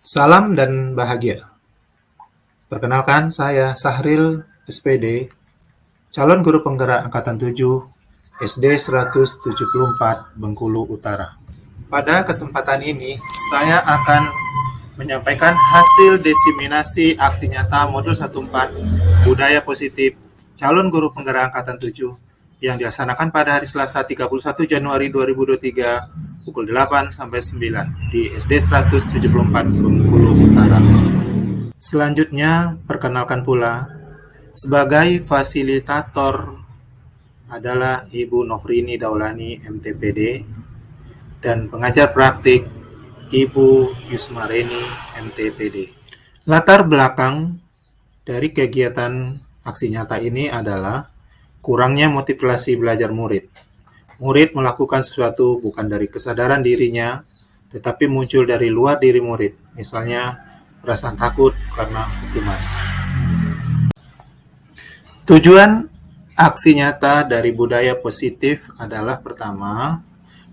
Salam dan bahagia. Perkenalkan, saya Sahril, SPD, calon guru penggerak Angkatan 7, SD 174, Bengkulu Utara. Pada kesempatan ini, saya akan menyampaikan hasil diseminasi aksi nyata Modul 14 Budaya Positif calon guru penggerak Angkatan 7 yang dilaksanakan pada hari Selasa 31 Januari 2023 pukul 8 sampai 9 di SD 174 Bengkulu Utara. Selanjutnya, perkenalkan pula, sebagai fasilitator adalah Ibu Nofrini Daulani, MTPD, dan pengajar praktik Ibu Yusmareni, MTPD. Latar belakang dari kegiatan aksi nyata ini adalah kurangnya motivasi belajar murid. Murid melakukan sesuatu bukan dari kesadaran dirinya, tetapi muncul dari luar diri murid, misalnya perasaan takut karena hukuman. Tujuan aksi nyata dari budaya positif adalah pertama,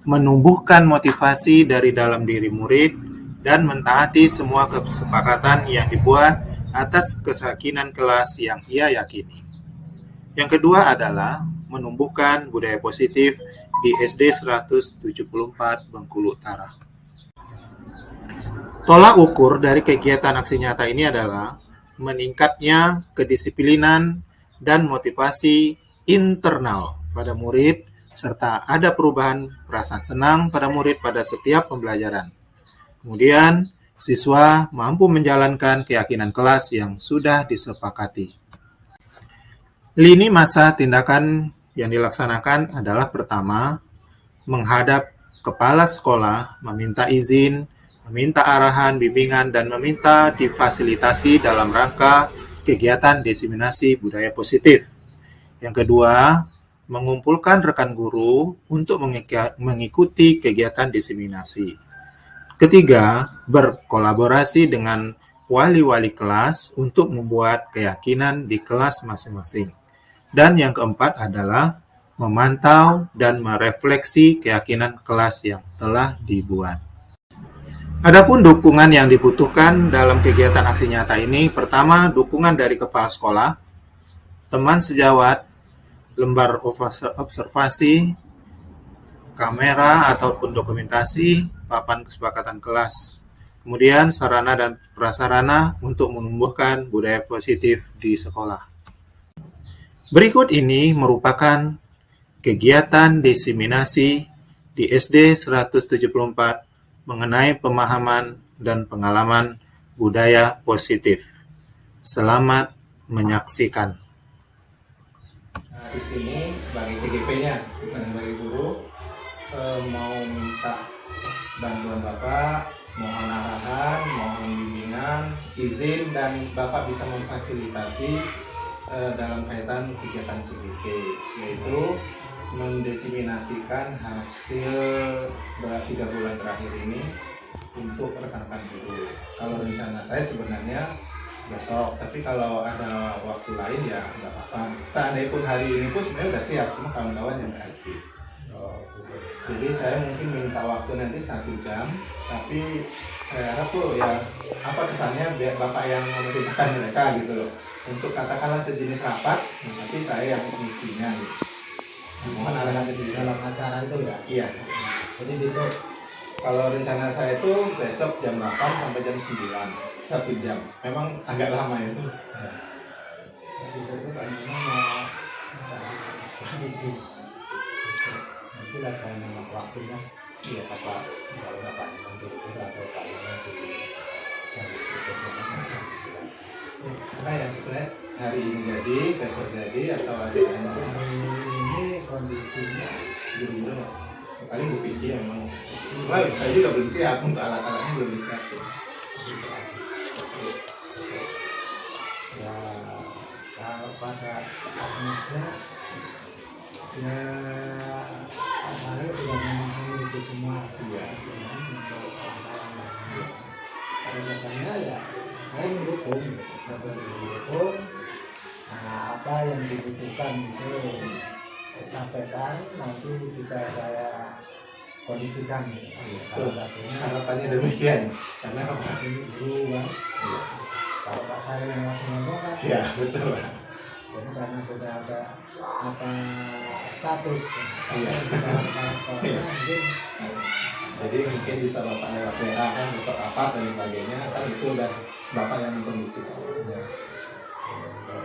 menumbuhkan motivasi dari dalam diri murid dan mentaati semua kesepakatan yang dibuat atas keyakinan kelas yang ia yakini. Yang kedua adalah menumbuhkan budaya positif di SD 174 Bengkulu Utara. Tolak ukur dari kegiatan aksi nyata ini adalah meningkatnya kedisiplinan dan motivasi internal pada murid, serta ada perubahan perasaan senang pada murid pada setiap pembelajaran. Kemudian, siswa mampu menjalankan keyakinan kelas yang sudah disepakati. Lini masa tindakan yang dilaksanakan adalah pertama, menghadap kepala sekolah, meminta izin, meminta arahan, bimbingan, dan meminta difasilitasi dalam rangka kegiatan diseminasi budaya positif. Yang kedua, mengumpulkan rekan guru untuk mengikuti kegiatan diseminasi. Ketiga, berkolaborasi dengan wali-wali kelas untuk membuat keyakinan di kelas masing-masing. Dan yang keempat adalah memantau dan merefleksi keyakinan kelas yang telah dibuat. Adapun dukungan yang dibutuhkan dalam kegiatan aksi nyata ini, pertama, dukungan dari kepala sekolah, teman sejawat, lembar observasi, kamera ataupun dokumentasi, papan kesepakatan kelas. Kemudian sarana dan prasarana untuk menumbuhkan budaya positif di sekolah. Berikut ini merupakan kegiatan diseminasi di SD 174 mengenai pemahaman dan pengalaman budaya positif. Selamat menyaksikan. Nah, di sini sebagai CGP-nya, sebagai guru, mau minta bantuan Bapak, mohon arahan, mohon bimbingan, izin, dan Bapak bisa memfasilitasi dalam kaitan kegiatan CGP, yaitu mendiseminasikan hasil 3 bulan terakhir ini untuk rekan-rekan guru. Kalau rencana saya sebenarnya besok, tapi kalau ada waktu lain ya nggak apa-apa. Seandainya pun hari ini pun sebenarnya udah siap, cuma kawan-kawan yang nggak hadir. Jadi saya mungkin minta waktu nanti 1 jam, tapi saya harap tuh ya apa kesannya biar Bapak yang memerintahkan mereka gitu loh. Untuk katakanlah sejenis rapat, tapi saya yang isinya gitu. Mohon arahan di dalam acara itu ya? Iya. Jadi besok, kalau rencana saya itu besok jam 8 sampai jam 9, 1 jam. Memang agak lama itu. Besok itu Pak Nino mau supervisi. Nanti lah saya nama waktunya. Iya Pak, kalau Bapak Nino dulu atau Pak Nino dulu. Apa yang sebenarnya hari ini jadi, besok jadi, atau ada yang ini kondisinya buru-buru paling gue pikir memang saya juga belum siap untuk alat-alatnya, belum disiapin ya. Kalau pada teknisnya ya saya sudah memahami itu semua ya, untuk orang-orang pada dasarnya ya saya mendukung. Nah, apa yang dibutuhkan itu sampaikan, nanti bisa saya kondisikan gitu. Salah satunya Harapannya demikian. Karena apa? ini dulu kan. Iya. Kalau Pak Saril yang masih ngomong kan, Iya, betul. jadi karena sudah ada apa status, Iya. bicara kepala sekolahnya Iya. mungkin Jadi mungkin bisa Bapak lewat WA kan, besok rapat dan sebagainya, kan itu udah Bapak yang mengkondisikan. ya,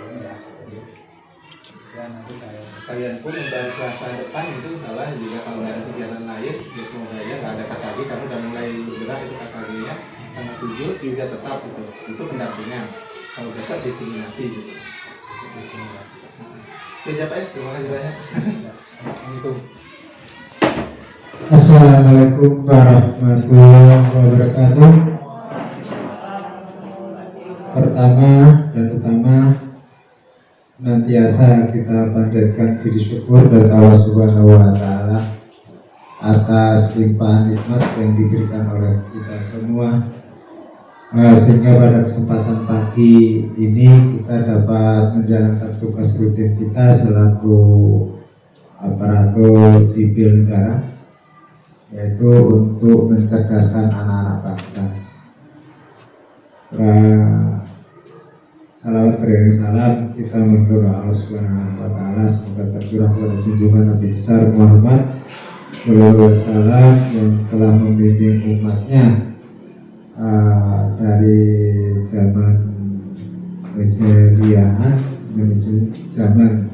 ini ya. Ya nanti saya Sekalian pun untuk Selasa depan itu salah juga kalau nggak ada kegiatan lain, ya semoga aja nggak ada KKG karena udah mulai bergerak itu KKG-nya tanggal 7 juga tetap gitu. Itu pendampingan. Kalau besok disimulasi gitu. disimulasi. Oke, Pak, terima kasih banyak. Untuk Assalamualaikum warahmatullahi wabarakatuh. Pertama dan utama, senantiasa kita panjatkan puji syukur dari Allah Subhanahu wa Ta'ala atas limpahan nikmat yang diberikan oleh kita semua, sehingga pada kesempatan pagi ini kita dapat menjalankan tugas rutin kita selaku aparatur sipil negara, yaitu untuk mencerdaskan anak-anak bangsa. Salawat beriring salam kita mendoa Allah Subhanahu wa Ta'ala semoga tercurah pada junjungan Nabi besar Muhammad Sallallahu Alaihi Wasallam yang telah membimbing umatnya dari zaman kejeliaan menuju zaman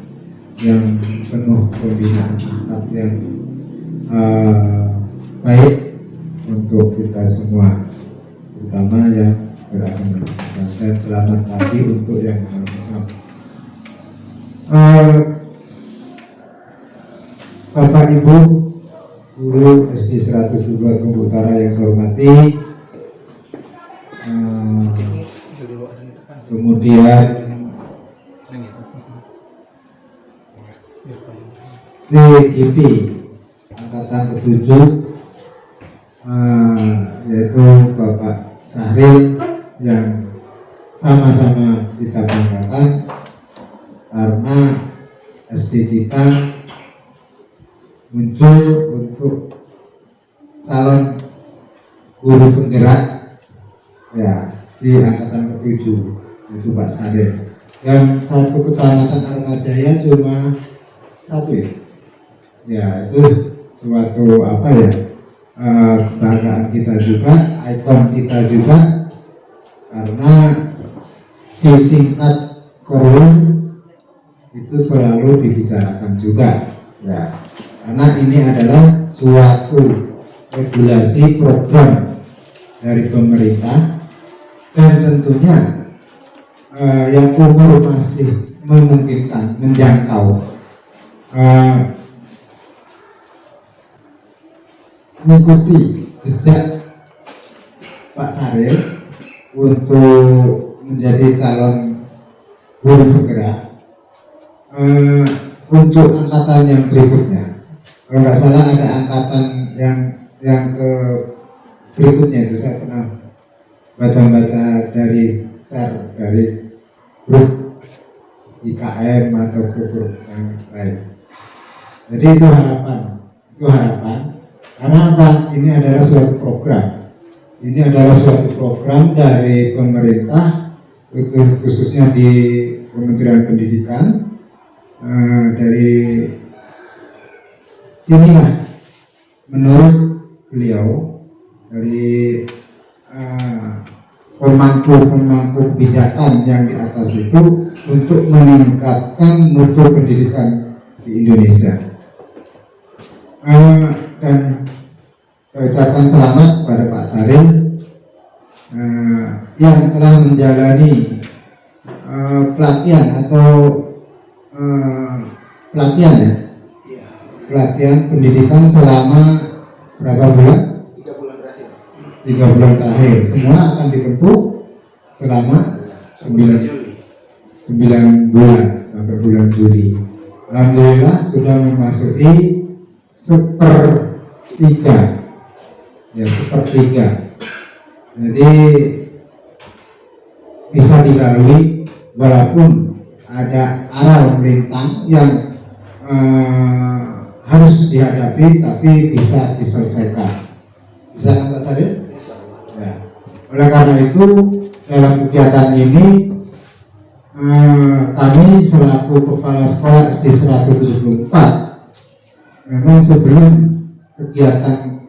yang penuh pembinaan akhlak yang baik untuk kita semua, terutama yang beragama Islam, dan selamat pagi untuk yang non-Islam. Bapak Ibu guru SD 102 Tumbuh Utara yang saya hormati, kemudian CGP angkatan ke-7, yaitu Bapak Sahril yang sama-sama kita banggakan karena SD kita muncul untuk calon guru penggerak ya di angkatan ke-7, yaitu Pak Sahril. Yang satu kecamatan Armajaya cuma satu ya, itu suatu apa ya, kebanggaan kita juga, ikon kita juga, karena di tingkat Korwil itu selalu dibicarakan juga ya, karena ini adalah suatu regulasi program dari pemerintah, dan tentunya yang umur masih memungkinkan menjangkau mengikuti jejak Pak Sahril untuk menjadi calon guru penggerak untuk angkatan yang berikutnya. Kalau nggak salah ada angkatan yang ke berikutnya, itu saya pernah baca-baca dari share dari grup IKM atau grup yang lain. Jadi itu harapan. Karena apa? Ini adalah suatu program. Ini adalah suatu program dari pemerintah, khususnya di Kementerian Pendidikan. Dari sinilah menurut beliau, dari pemangku kebijakan yang di atas itu, untuk meningkatkan mutu pendidikan di Indonesia. Dan saya ucapkan selamat kepada Pak Sahril yang telah menjalani pelatihan atau pelatihan pendidikan selama berapa bulan? 3 bulan terakhir. 3 bulan terakhir. Semua akan ditempuh selama 9 bulan sampai bulan Juli. Alhamdulillah sudah memasuki sepertiga. Jadi bisa dilalui walaupun ada aral melintang yang harus dihadapi tapi bisa diselesaikan. Bisa kan Pak Saril? Ya. Oleh karena itu dalam kegiatan ini kami selaku kepala sekolah SD 174 memang sebelum kegiatan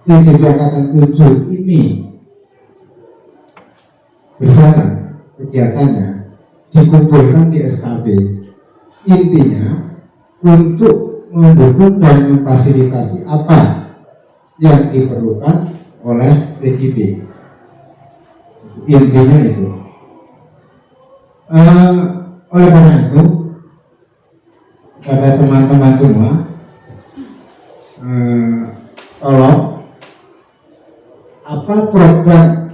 CGP Angkatan 7 ini berjalan kegiatannya dikumpulkan di SKB, intinya untuk mendukung dan memfasilitasi apa yang diperlukan oleh CGP. Intinya itu. Oleh karena itu kepada teman-teman semua, tolong apa program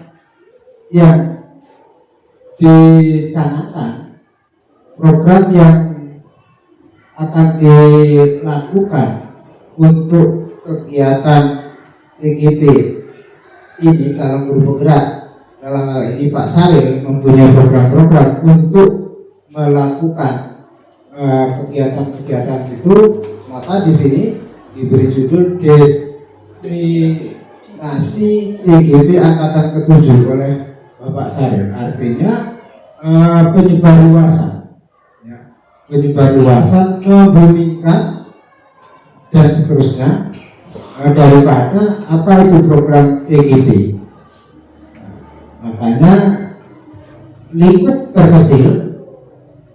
yang dicanangkan, program yang akan dilakukan untuk kegiatan CGP ini, calon guru penggerak dalam hal ini Pak Saril mempunyai program-program untuk melakukan kegiatan-kegiatan itu, maka di sini diberi judul Destinasi CGP Angkatan ke-7 oleh Bapak Saril. Artinya penyebar luasan, ya. Penyebar luasan, membumingkan dan seterusnya daripada apa itu program CGP. Makanya lingkup terkecil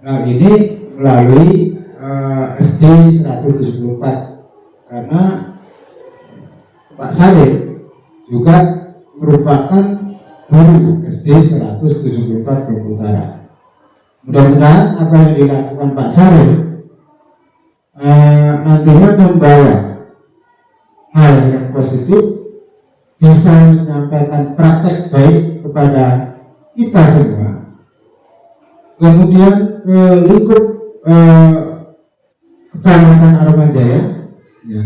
hal ini melalui SD 174, karena Pak Saril juga merupakan guru SD 174 Bengkulu Utara. Mudah-mudahan apa yang dilakukan Pak Saril nantinya membawa hal yang positif, bisa menyampaikan praktek baik kepada kita semua, kemudian ke lingkup Kecamatan Aromajaya, ya,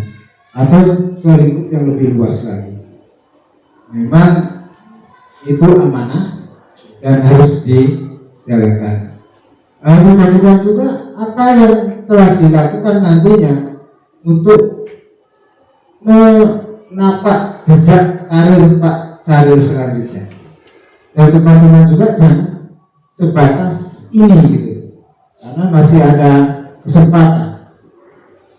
atau ke lingkup yang lebih luas lagi. Memang itu amanah dan harus dijalankan. Mudah-mudahan juga apa yang telah dilakukan nantinya untuk menapak jejak karir Pak Saril selanjutnya. Dan teman-teman juga jangan sebatas ini gitu, karena masih ada kesempatan,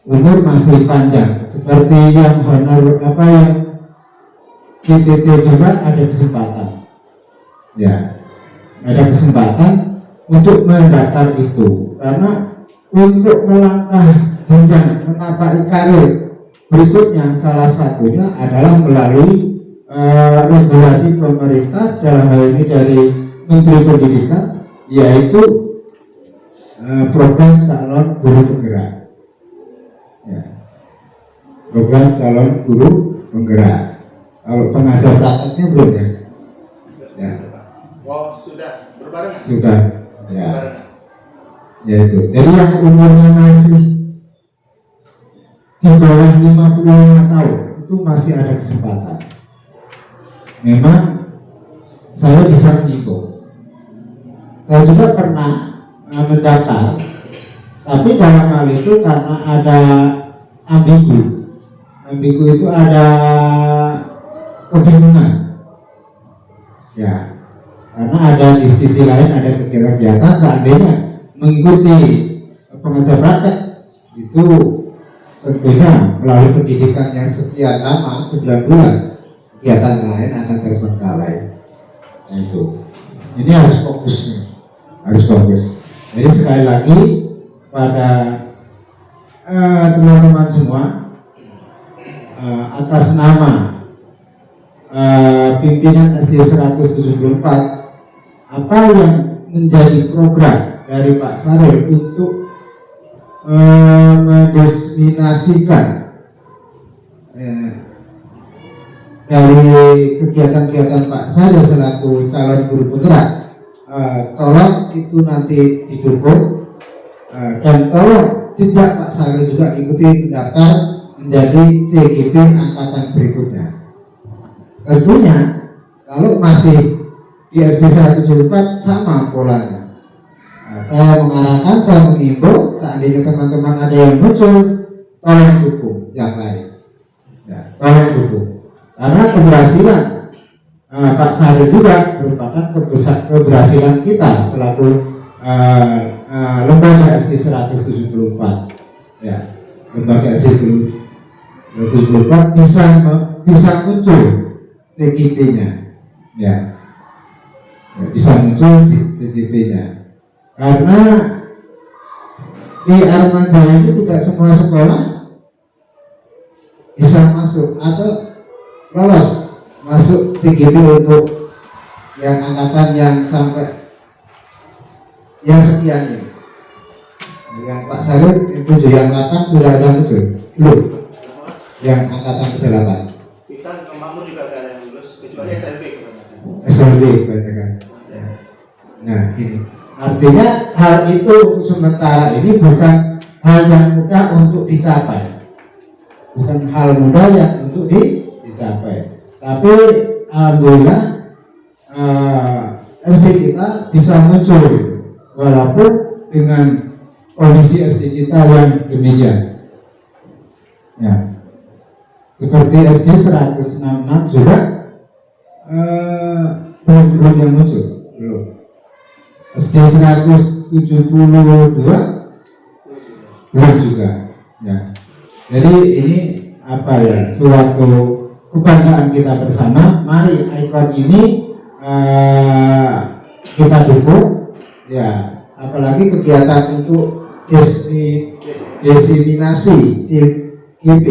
umur masih panjang. Seperti yang honor apa yang GTT juga ada kesempatan, ya, ada kesempatan untuk mendaftar itu, karena untuk melangkah jenjang menapaki karir berikutnya salah satunya adalah melalui regulasi pemerintah, dalam hal ini dari Menteri Pendidikan, yaitu program calon guru penggerak, ya. Program calon guru penggerak. Kalau pengajar prakteknya belum ya? Ya. Oh, sudah berbarengan. Sudah, ya. Berbarengan. Ya itu. Jadi yang umurnya masih di bawah 55 tahun itu masih ada kesempatan. Memang saya bisa menghitung. Saya juga pernah mendaftar, tapi dalam hal itu karena ada ambigu itu ada kebingungan, ya, karena ada di sisi lain ada kegiatan-kegiatan. Seandainya mengikuti pengajar praktek itu tentunya melalui pendidikan yang sekian lama, 9 bulan, kegiatan lain akan terbengkalai. Nah itu, ini harus fokusnya, harus fokus. Jadi sekali lagi pada teman-teman semua, atas nama pimpinan SD 174, apa yang menjadi program dari Pak Saril untuk mendiseminasikan dari kegiatan-kegiatan Pak Saril selaku calon guru penggerak, tolong itu nanti didukung, dan tolong jejak Pak Saril juga ikuti mendaftar menjadi CGP angkatan berikutnya. Tentunya kalau masih di SD 174 sama polanya. Saya mengarahkan, saya mengimbau, seandainya teman-teman ada yang muncul, tolong dukung yang lain. Ya, tolong dukung. Karena keberhasilan Pak Sahril juga merupakan keberhasilan kita selaku lembaga SD 174. Ya, lembaga SD 174 bisa muncul CGP-nya. Ya, bisa muncul di CGP-nya. Karena di Armanja itu tidak semua sekolah bisa masuk atau lolos masuk CGP untuk yang angkatan yang sampai yang sekian ini. Yang Pak Sahril yang 7, yang 8 sudah ada muncul belum? Yang angkatan ke-8 Kita Makmur juga gak ada yang lulus kecuali SLB kebanyakan. SLB kebanyakan. Nah ini artinya hal itu untuk sementara ini bukan hal yang mudah untuk dicapai, bukan hal mudah yang untuk dicapai. Tapi alhamdulillah SD kita bisa muncul walaupun dengan kondisi SD kita yang demikian. Ya, seperti SD 166 juga belum yang muncul, belum. SD 172 belum juga. Ya, jadi ini apa ya, suatu kebanggaan kita bersama. Mari ikon ini kita dukung, ya, apalagi kegiatan untuk diseminasi CGP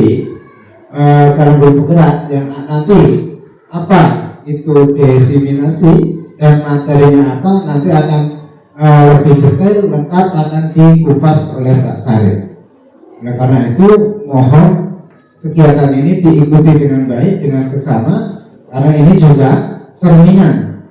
calon guru penggerak yang nanti apa itu diseminasi dan materinya apa nanti akan lebih detail lengkap akan dikupas oleh Pak Sahril. Oleh karena itu mohon kegiatan ini diikuti dengan baik dengan seksama, karena ini juga cerminan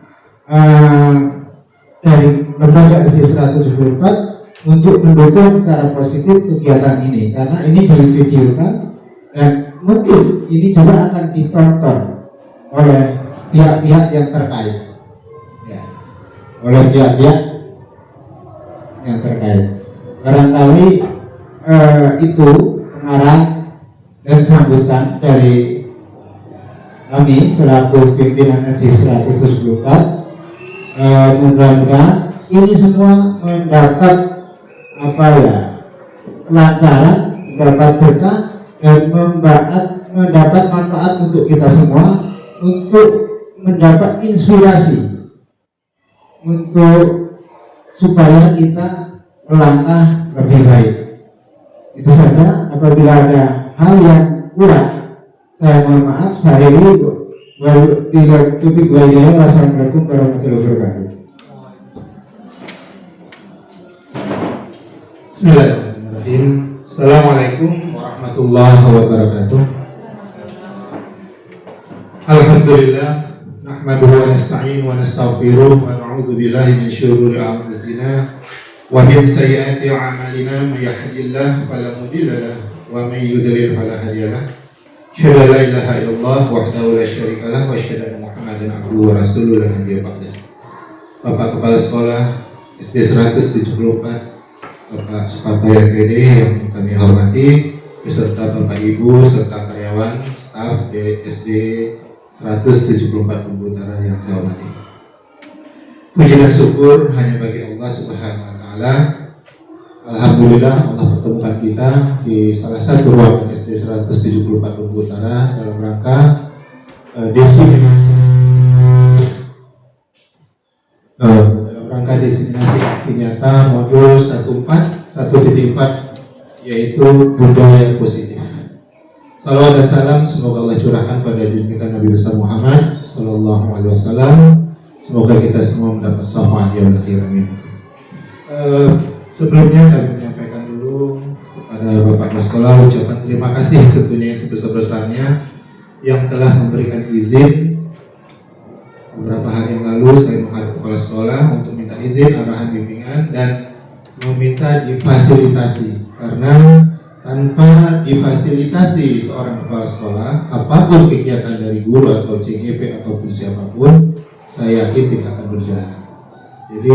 dari lembaga SD 174 untuk mendukung secara positif kegiatan ini, karena ini divideokan dan mungkin ini juga akan ditonton oleh pihak-pihak yang terkait, ya, oleh pihak-pihak yang terkait. Barangkali itu pengarah dan sambutan dari kami selaku pimpinan SD 174. Mudah-mudahan ini semua mendapat apa ya, kelancaran, mendapat berkah dan mendapat manfaat untuk kita semua, untuk mendapat inspirasi untuk supaya kita melangkah lebih baik. Itu saja. Apabila ada hal yang kurang, saya mohon maaf. Saya ini Wassalamualaikum warahmatullahi wabarakatuh. Bismillahirrahmanirrahim. Assalamualaikum warahmatullahi wabarakatuh. Alhamdulillah, nahmaduhu wa nasta'in wa nastaghfiruh wa na'udzu billahi min syururi anfusina wa min sayyiati a'malina, may yahdihillahu fala mudilla lahu wa may yudlil fala hadiya lahu. Asyhadu an la ilaha illallah wahdahu la syarika lahu wa asyhadu anna Muhammadan abduhu wa rasuluhu la nabiyya ba'dah. Bapak Kepala Sekolah SD 174, Bapak Suparto LPD yang kami hormati, beserta Bapak Ibu serta karyawan staf SD 174 Bengkulu Utara yang saya hormati. Puji dan syukur hanya bagi Allah Subhanahu wa taala. Alhamdulillah Allah pertemukan kita di salah satu ruangan SD 174 Bengkulu Utara dalam rangka diseminasi aksi nyata modul 1.4 yaitu budaya positif. Salawat dan salam semoga Allah curahkan pada diri kita Nabi besar Muhammad Sallallahu Alaihi Wasallam. Semoga kita semua mendapat syafaat yaumil akhir, amin. Sebelumnya kami menyampaikan dulu kepada Bapak Kepala Sekolah ucapan terima kasih tentunya yang sebesar-besarnya yang telah memberikan izin. Beberapa hari yang lalu saya menghadap Kepala Sekolah untuk minta izin arahan bimbingan dan meminta difasilitasi, karena tanpa difasilitasi seorang kepala sekolah, apapun kegiatan dari guru atau CGP ataupun siapapun, saya yakin tidak akan berjalan. Jadi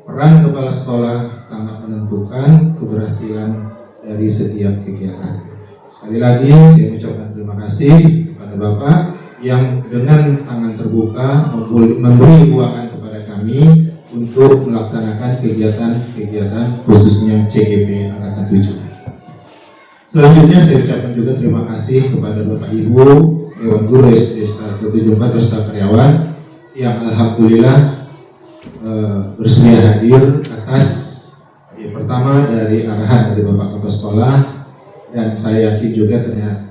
peran kepala sekolah sangat menentukan keberhasilan dari setiap kegiatan. Sekali lagi saya mengucapkan terima kasih kepada Bapak yang dengan tangan terbuka memberi ruangan kepada kami untuk melaksanakan kegiatan-kegiatan khususnya CGP Angkatan 7. Selanjutnya saya ucapkan juga terima kasih kepada Bapak Ibu Dewan Guru SD 174 beserta karyawan yang alhamdulillah bersedia hadir atas pertama dari arahan dari Bapak Kepala Sekolah, dan saya yakin juga ternyata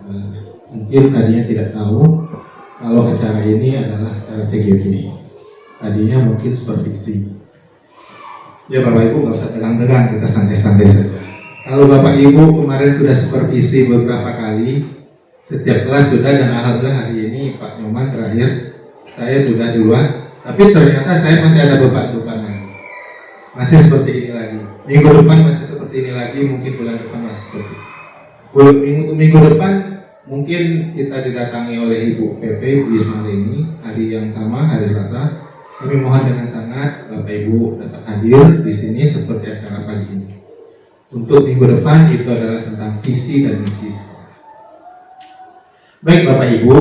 mungkin tadinya tidak tahu kalau acara ini adalah acara CGP. Tadinya mungkin supervisi. Ya Bapak Ibu nggak usah tegang-tegang, kita santai-santai saja. Kalau Bapak Ibu kemarin sudah supervisi beberapa kali, setiap kelas sudah, dan alhamdulillah hari ini Pak Nyoman terakhir, saya sudah duluan, tapi ternyata saya masih ada beban-beban lagi. Masih seperti ini lagi. Minggu depan masih seperti ini lagi, mungkin bulan depan masih seperti ini. Minggu depan mungkin kita didatangi oleh Ibu PP Bu Ismarini hari yang sama, hari Selasa. Kami mohon dengan sangat Bapak Ibu dapat hadir di sini seperti acara pagi ini. Untuk minggu depan itu adalah tentang visi dan misi. Baik Bapak Ibu,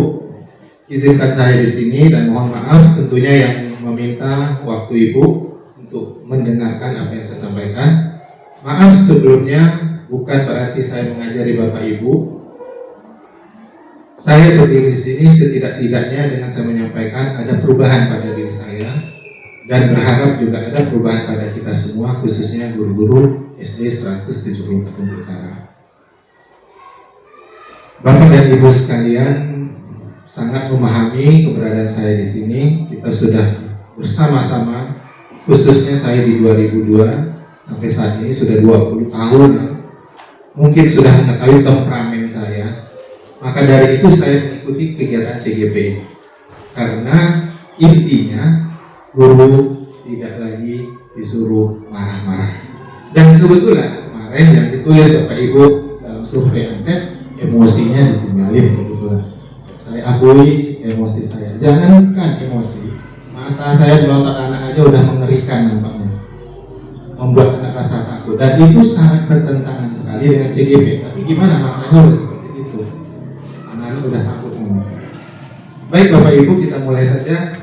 izinkan saya di sini dan mohon maaf tentunya yang meminta waktu Ibu untuk mendengarkan apa yang saya sampaikan. Maaf sebelumnya, bukan berarti saya mengajari Bapak Ibu. Saya berdiri di sini setidak-tidaknya dengan saya menyampaikan ada perubahan pada diri saya, dan berharap juga ada perubahan pada kita semua, khususnya guru-guru SD 174 Utara. Bapak dan Ibu sekalian sangat memahami keberadaan saya di sini. Kita sudah bersama-sama, khususnya saya di 2002 sampai saat ini sudah 20 tahun. Mungkin sudah mengetahui temperamen saya. Maka dari itu saya mengikuti kegiatan CGP karena intinya guru tidak lagi disuruh marah-marah. Dan kebetulan kemarin yang ditulis Bapak Ibu dalam survei angket, emosinya ditinggalin kebetulan. Saya akui emosi saya. Jangankan emosi, mata saya melotot anak aja udah mengerikan nampaknya, membuat anak rasa takut. Dan itu sangat bertentangan sekali dengan CGP. Tapi gimana, makanya harus seperti itu. Anak-anak udah takut ngomong. Baik Bapak Ibu, kita mulai saja.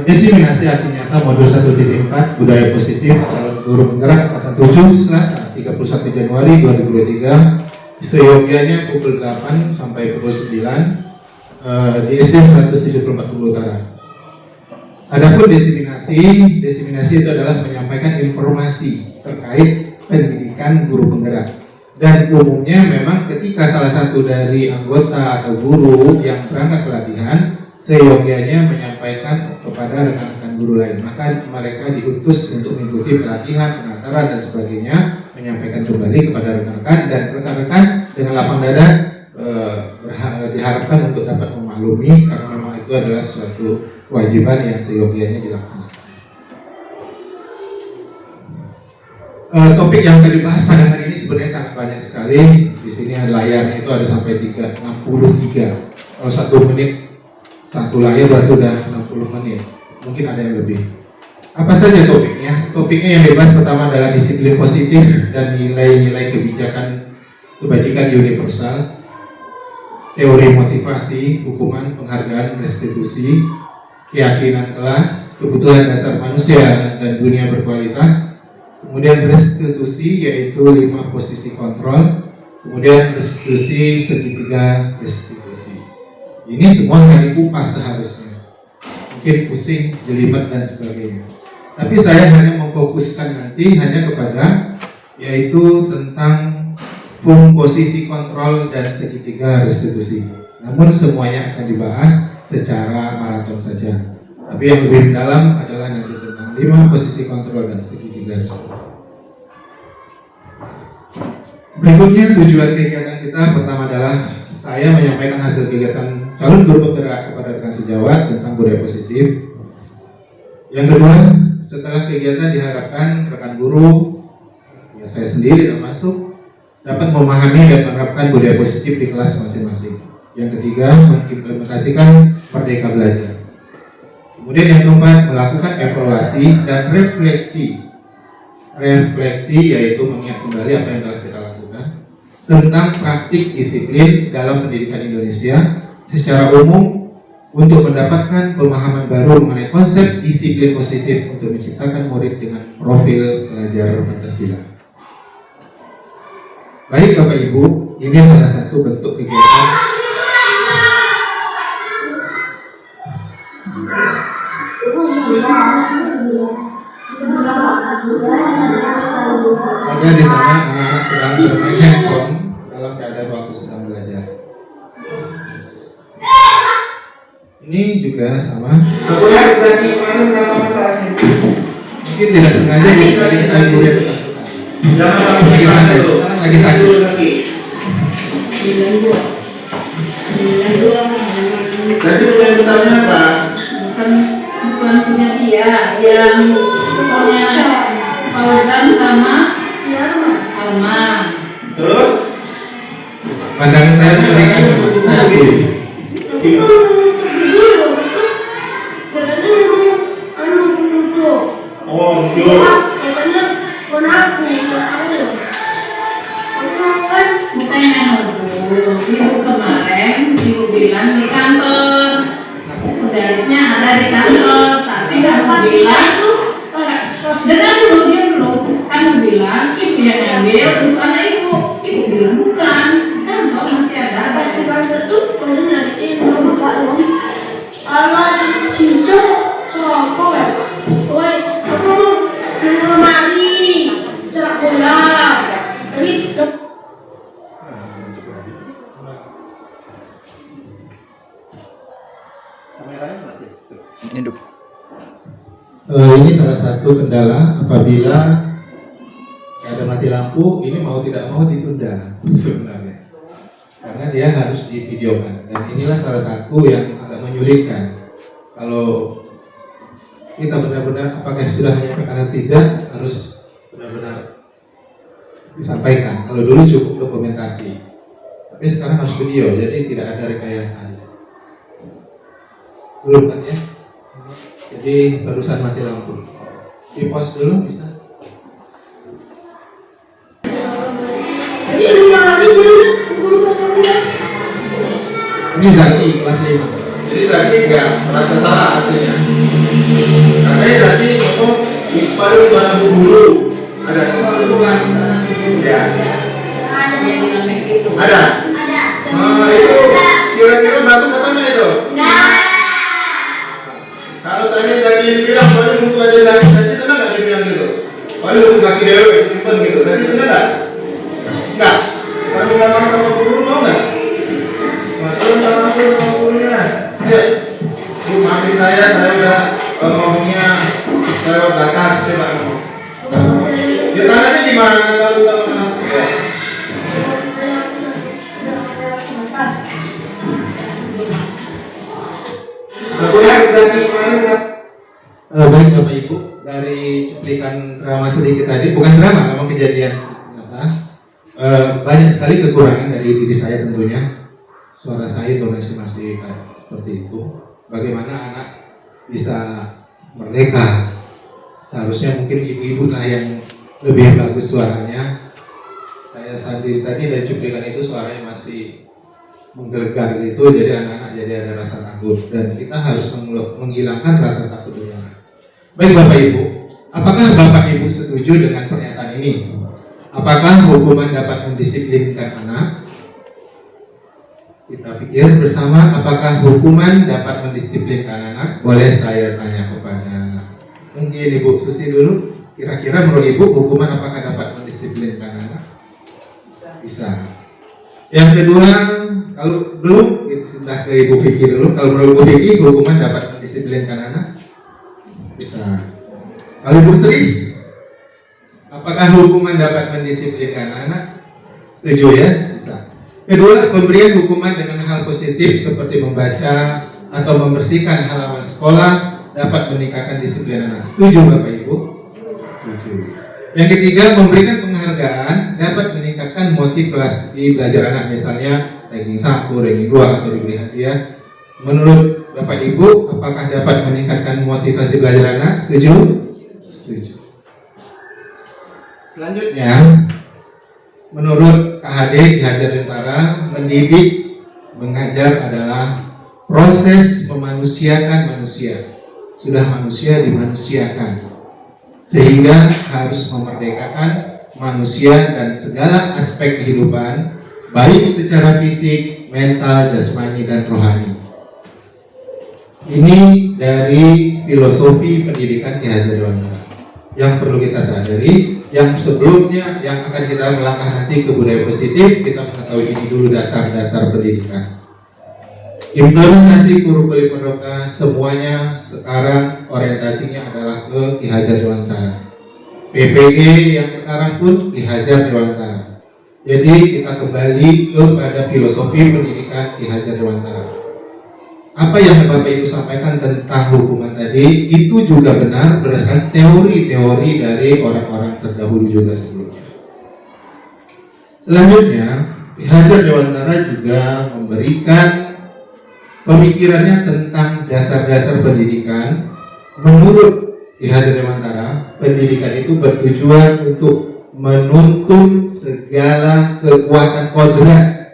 Diseminasi aksi nyata modul 1.4 budaya positif calon guru penggerak angkatan 7 Selasa 31 Januari 2023 seyogianya pukul 8 sampai pukul 9 di SD 174 Utara. Adapun diseminasi itu adalah menyampaikan informasi terkait pendidikan guru penggerak, dan umumnya memang ketika salah satu dari anggota atau guru yang berangkat pelatihan seyogianya menyampaikan kepada rekan-rekan guru lain, maka mereka diutus untuk mengikuti pelatihan, penataran dan sebagainya, menyampaikan kembali kepada rekan-rekan, dan rekan-rekan dengan lapang dada diharapkan untuk dapat memaklumi karena memang itu adalah suatu kewajiban yang seyogianya dilaksanakan. Topik yang akan dibahas pada hari ini sebenarnya sangat banyak sekali. Di sini ada layarnya itu ada sampai 63. Kalau 1 menit satu layar berarti udah 60 menit. Mungkin ada yang lebih. Apa saja topiknya? Topiknya yang dibahas pertama adalah disiplin positif dan nilai-nilai kebajikan universal, teori motivasi, hukuman, penghargaan, restitusi, keyakinan kelas, kebutuhan dasar manusia dan dunia berkualitas, kemudian restitusi yaitu 5 posisi kontrol, kemudian restitusi segitiga restitusi. Ini semua akan dikupas seharusnya, mungkin pusing, jelimet dan sebagainya. Tapi saya hanya memfokuskan nanti hanya kepada yaitu tentang posisi kontrol dan segitiga restitusi. Namun semuanya akan dibahas secara maraton saja. Tapi yang lebih dalam adalah nanti tentang 5 posisi kontrol dan segitiga restitusi. Berikutnya tujuan kegiatan kita pertama adalah saya menyampaikan hasil kegiatan calon guru penggerak kepada rekan sejawat tentang budaya positif. Yang kedua, setelah kegiatan diharapkan rekan guru, ya saya sendiri termasuk, dapat memahami dan menerapkan budaya positif di kelas masing-masing. Yang ketiga, mengimplementasikan merdeka belajar. Kemudian yang keempat, melakukan evaluasi dan refleksi. Refleksi yaitu mengingat kembali apa yang telah kita lakukan. tentang praktik disiplin dalam pendidikan Indonesia secara umum untuk mendapatkan pemahaman baru mengenai konsep disiplin positif untuk menciptakan murid dengan profil pelajar Pancasila. Baik Bapak Ibu, ini salah satu bentuk kegiatan ada di sana anak-anak sedang bermain handphone dalam keadaan waktu sedang belajar. Ini juga sama. Aku yang sakit mana berapa masalahnya? Mungkin tidak sengaja jadi tadi kita guru yang bersangkutan. Lagi sakit, sekarang lagi sakit. Tadi yang bertanya apa? bukan punya dia, yang punya Fauzan sama Arman. Terus? Pandangan saya mengerikan, saya akui. Oh, duduk. Bukannya nunggu, ibu kemarin ibu bilang di kantor, penggarisnya ada di kantor, tapi kamu bilang dengar dulu dia dulu, kamu bilang ibu yang ngambil untuk anak ibu bilang bukan, kantor masih ada. Ini salah satu kendala apabila ada mati lampu, ini mau tidak mau ditunda sebenarnya, karena dia harus divideokan, dan inilah salah satu yang agak menyulitkan. Kalau kita benar-benar apakah sudah menyampaikan atau tidak, harus benar-benar disampaikan. Kalau dulu cukup dokumentasi, tapi sekarang harus video, jadi tidak ada rekayasa. Belum kan ya? Jadi barusan mati lampu. Di pause dulu bisa. Ini Zaki kelas 5. Jadi Zaki enggak merasa salah aslinya. Katanya Zaki ngomong baru mana guru. Ada Bukan, ya. ada yang bilang kayak gitu. Ada. Nah, itu kira-kira bagus apa enggak itu? Kalau saya Zaki bilang baru nunggu ada Zaki senang nggak dia bilang gitu? Baru nunggu Zaki dewe simpen gitu. Zaki senang nggak? Enggak. Sekarang minta maaf sama guru mau nggak? Masalah sama gurunya. Ayo, Bu maafin saya udah ngomongnya lewat batas, coba ngomong. Ya tangannya gimana kalau kita maaf? Ya. Aku yang Zaki mana? Baik Bapak Ibu, dari cuplikan drama sedikit tadi, bukan drama, memang kejadian nyata. Banyak sekali kekurangan dari diri saya tentunya. Suara saya intonasi masih seperti itu. Bagaimana anak bisa merdeka? Seharusnya mungkin ibu-ibu lah yang lebih bagus suaranya. Saya sendiri tadi dan cuplikan itu suaranya masih menggelegar gitu, jadi anak-anak jadi ada rasa takut, dan kita harus menghilangkan rasa takut dari anak. Baik Bapak Ibu, apakah Bapak Ibu setuju dengan pernyataan ini? Apakah hukuman dapat mendisiplinkan anak? Kita pikir bersama, apakah hukuman dapat mendisiplinkan anak? Boleh saya tanya kepada mungkin Ibu Susi dulu, kira-kira menurut Ibu hukuman apakah dapat mendisiplinkan anak? Bisa. Yang kedua, kalau belum, kita ke Ibu Vicky dulu. Kalau menurut Ibu Vicky, hukuman dapat mendisiplinkan anak? Bisa. Kalau Ibu Sri, apakah hukuman dapat mendisiplinkan anak? Setuju ya? Bisa. Kedua, pemberian hukuman dengan hal positif seperti membaca atau membersihkan halaman sekolah dapat meningkatkan disiplin anak. Setuju Bapak Ibu? Setuju. Yang ketiga, memberikan penghargaan dapat meningkatkan motivasi belajar anak, misalnya ranking 1, ranking 2, atau diberi hadiah. Menurut Bapak Ibu, apakah dapat meningkatkan motivasi belajar anak? Setuju? Setuju. Selanjutnya, menurut KHD Ki Hajar Dewantara, mendidik, mengajar adalah proses memanusiakan manusia. Sudah manusia dimanusiakan, sehingga harus memerdekakan manusia dan segala aspek kehidupan, baik secara fisik, mental, jasmani, dan rohani. Ini dari filosofi pendidikan Ki Hajar Dewantara yang perlu kita sadari. Yang sebelumnya, yang akan kita melangkah nanti ke budaya positif, kita mengetahui ini dulu dasar-dasar pendidikan. Implementasi kurikulum Merdeka semuanya sekarang orientasinya adalah ke Ki Hajar Dewantara. PPG yang sekarang pun Ki Hajar Dewantara. Jadi kita kembali kepada filosofi pendidikan Ki Hajar Dewantara. Apa yang Bapak Ibu sampaikan tentang hukuman tadi itu juga benar berdasarkan teori-teori dari orang-orang terdahulu juga sebelumnya. Selanjutnya, Ki Hajar Dewantara juga memberikan pemikirannya tentang dasar-dasar pendidikan. Menurut Ki Hajar Dewantara, pendidikan itu bertujuan untuk menuntun segala kekuatan kodrat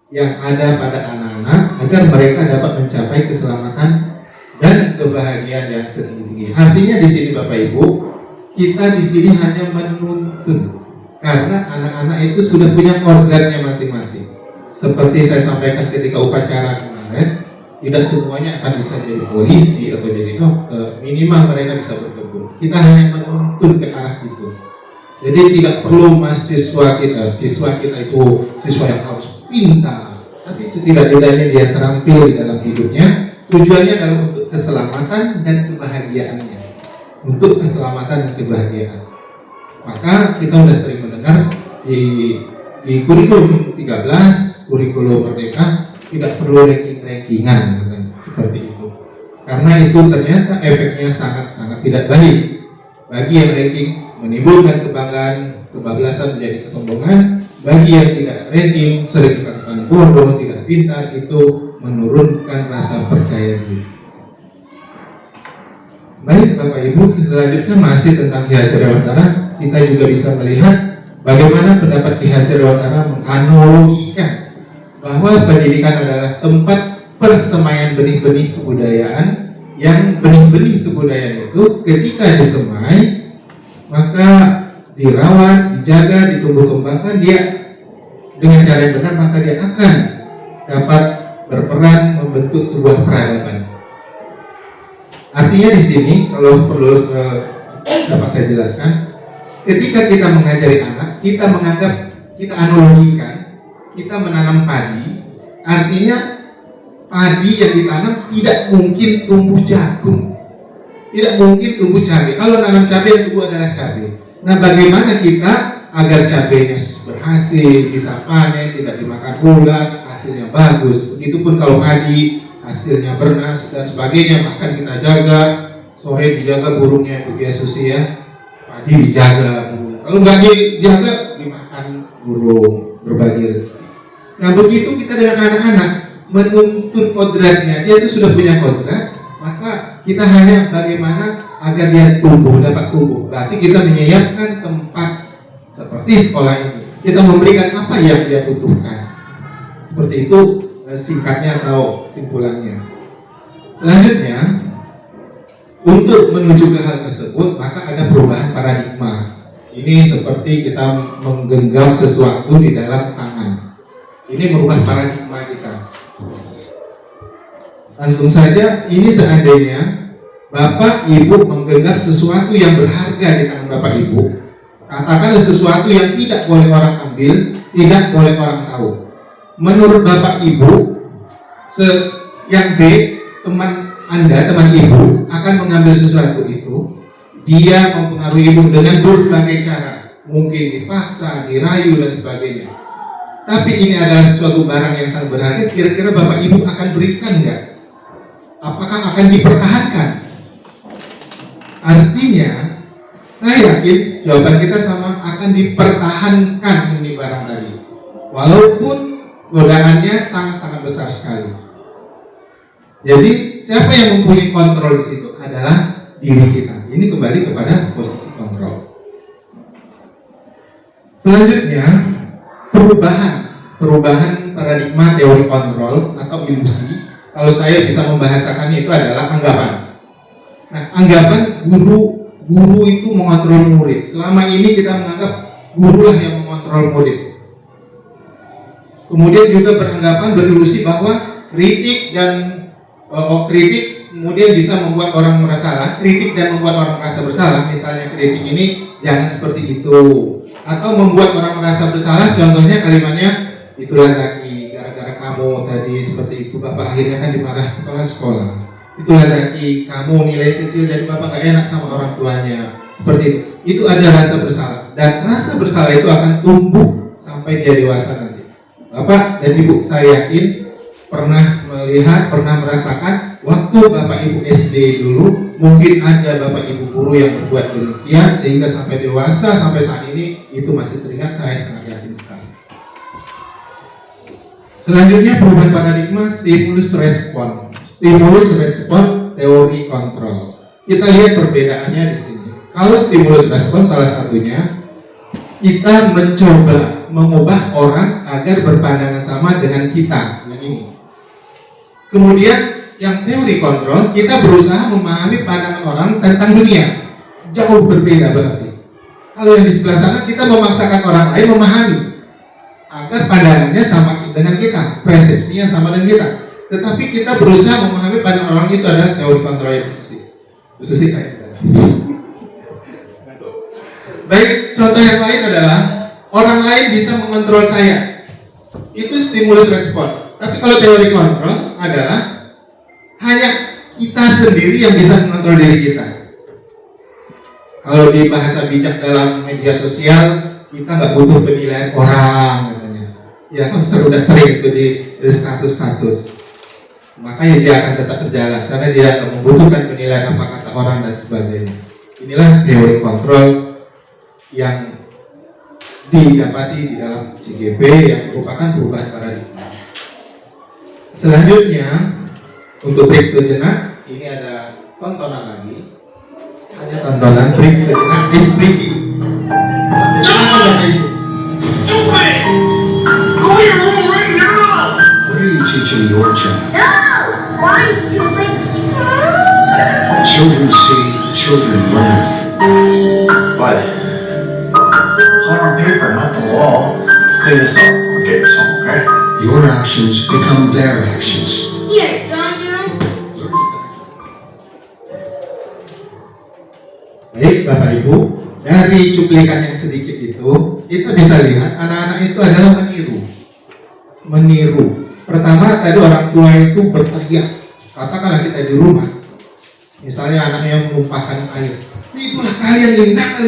yang ada pada anak-anak agar mereka dapat mencapai keselamatan dan kebahagiaan yang setinggi. Artinya di sini Bapak Ibu, kita di sini hanya menuntun karena anak-anak itu sudah punya kodratnya masing-masing. Seperti saya sampaikan ketika upacara kemarin, tidak semuanya akan bisa jadi polisi atau jadi dokter, minimal mereka bisa berkebun. Kita hanya menuntun ke arah itu. Jadi tidak perlu siswa kita itu siswa yang harus pintar, tapi setidak-tidaknya dia terampil di dalam hidupnya. Tujuannya adalah untuk keselamatan dan kebahagiaannya, untuk keselamatan dan kebahagiaan. Maka kita sudah sering mendengar di kurikulum 13, kurikulum Merdeka, tidak perlu ranking-rankingan seperti itu, karena itu ternyata efeknya sangat-sangat tidak baik. Bagi yang ranking menimbulkan kebanggaan, kebablasan menjadi kesombongan. Bagi yang tidak ranking, sering dikatakan bodoh, tidak pintar, itu menurunkan rasa percaya diri. Baik Bapak Ibu, selanjutnya masih tentang Ki Hajar Dewantara, kita juga bisa melihat bagaimana pendapat Ki Hajar Dewantara menganalogikan bahwa pendidikan adalah tempat persemaian benih-benih kebudayaan, yang benih-benih kebudayaan itu ketika disemai, maka dirawat, dijaga, ditumbuh kembangkan dia dengan cara yang benar, maka dia akan dapat berperan membentuk sebuah peradaban. Artinya di sini kalau perlu dapat saya jelaskan, ketika kita mengajari anak, kita menganggap, kita analogikan, kita menanam padi, artinya padi yang ditanam tidak mungkin tumbuh jagung, tidak mungkin tumbuh cabai. Kalau nanam cabai, yang tumbuh adalah cabai. Nah, bagaimana kita agar cabainya berhasil, bisa panen, tidak dimakan ulat, hasilnya bagus. Begitupun kalau padi, hasilnya bernas dan sebagainya, makan kita jaga, sore dijaga burungnya, Bu Yesusi ya, padi dijaga. Kalau nggak dijaga, dimakan burung, berbagi rezeki. Nah, begitu kita dengan anak-anak menuntun kodratnya, dia itu sudah punya kodrat, maka kita hanya bagaimana agar dia tumbuh, dapat tumbuh. Berarti kita menyiapkan tempat seperti sekolah ini. Kita memberikan apa yang dia butuhkan. Seperti itu singkatnya atau simpulannya. Selanjutnya, untuk menuju ke hal tersebut, maka ada perubahan paradigma. Ini seperti kita menggenggam sesuatu di dalam tangan. Ini merubah paradigma kita. Langsung saja, ini seandainya Bapak Ibu menggenggam sesuatu yang berharga di tangan Bapak Ibu, katakanlah sesuatu yang tidak boleh orang ambil, tidak boleh orang tahu. Menurut Bapak Ibu, yang B, teman Anda, teman Ibu akan mengambil sesuatu itu, dia mempengaruhi Ibu dengan berbagai cara, mungkin dipaksa, dirayu dan sebagainya. Tapi ini adalah sesuatu barang yang sangat berharga. Kira-kira Bapak Ibu akan berikan nggak? Apakah akan dipertahankan? Artinya, saya yakin jawaban kita sama, akan dipertahankan ini barang tadi, walaupun godaannya sangat-sangat besar sekali. Jadi siapa yang mempunyai kontrol di situ adalah diri kita. Ini kembali kepada posisi kontrol. Selanjutnya, perubahan paradigma teori kontrol atau ilusi. Kalau saya bisa membahasakannya itu adalah anggapan. Nah, anggapan guru itu mengontrol murid. Selama ini kita menganggap gurulah yang mengontrol murid. Kemudian juga berilusi bahwa kritik kemudian bisa membuat orang merasa kritik dan membuat orang merasa bersalah. Misalnya kritik ini jangan seperti itu, atau membuat orang merasa bersalah. Contohnya kalimatnya, itulah Zaki, gara-gara kamu tadi seperti itu Bapak akhirnya kan dimarah kepala sekolah. Itulah Zaki, kamu nilai kecil jadi Bapak gak enak sama orang tuanya. Seperti itu. Itu ada rasa bersalah, dan rasa bersalah itu akan tumbuh sampai dia dewasa nanti. Bapak dan Ibu saya yakin pernah melihat, pernah merasakan waktu Bapak Ibu SD dulu, mungkin ada Bapak Ibu guru yang berbuat demikian sehingga sampai dewasa, sampai saat ini itu masih teringat. Saya sangat yakin sekali. Selanjutnya perubahan paradigma stimulus respon. Stimulus respon teori kontrol. Kita lihat perbedaannya di sini. Kalau stimulus respon salah satunya kita mencoba mengubah orang agar berpandangan sama dengan kita, yang ini. Kemudian yang teori kontrol, kita berusaha memahami pandangan orang tentang dunia. Jauh berbeda berarti. Kalau yang di sebelah sana kita memaksakan orang lain memahami agar pandangannya sama dengan kita, persepsinya sama dengan kita. Tetapi kita berusaha memahami pandangan orang itu adalah teori kontrol yang khusus kayak kita. Baik, contoh yang lain adalah orang lain bisa mengontrol saya. Itu stimulus respon. Tapi kalau teori kontrol adalah hanya kita sendiri yang bisa mengontrol diri kita. Kalau di bahasa bijak dalam media sosial, kita nggak butuh penilaian orang katanya. Ya, kan sudah sering itu di status-status. Makanya dia akan tetap berjalan karena dia akan membutuhkan penilaian apa kata orang dan sebagainya. Inilah teori kontrol yang didapati di dalam CGP yang merupakan perubahan paradigma. Selanjutnya untuk break sejenak, ini ada tontonan lagi. Hanya tontonan break sejenak di Spriki. What are you teaching your child? No! Why, stupid? Children see, children learn. But put on paper, not the wall. Let's clean this up. I'll get you some, okay? Your actions become their actions. Here, John, Baik Bapak Ibu, dari cuplikan yang sedikit itu kita bisa lihat anak-anak itu adalah meniru. Pertama tadi orang tua itu berteriak. Katakanlah kita di rumah, misalnya anaknya yang menumpahkan air, itulah kalian yang nakal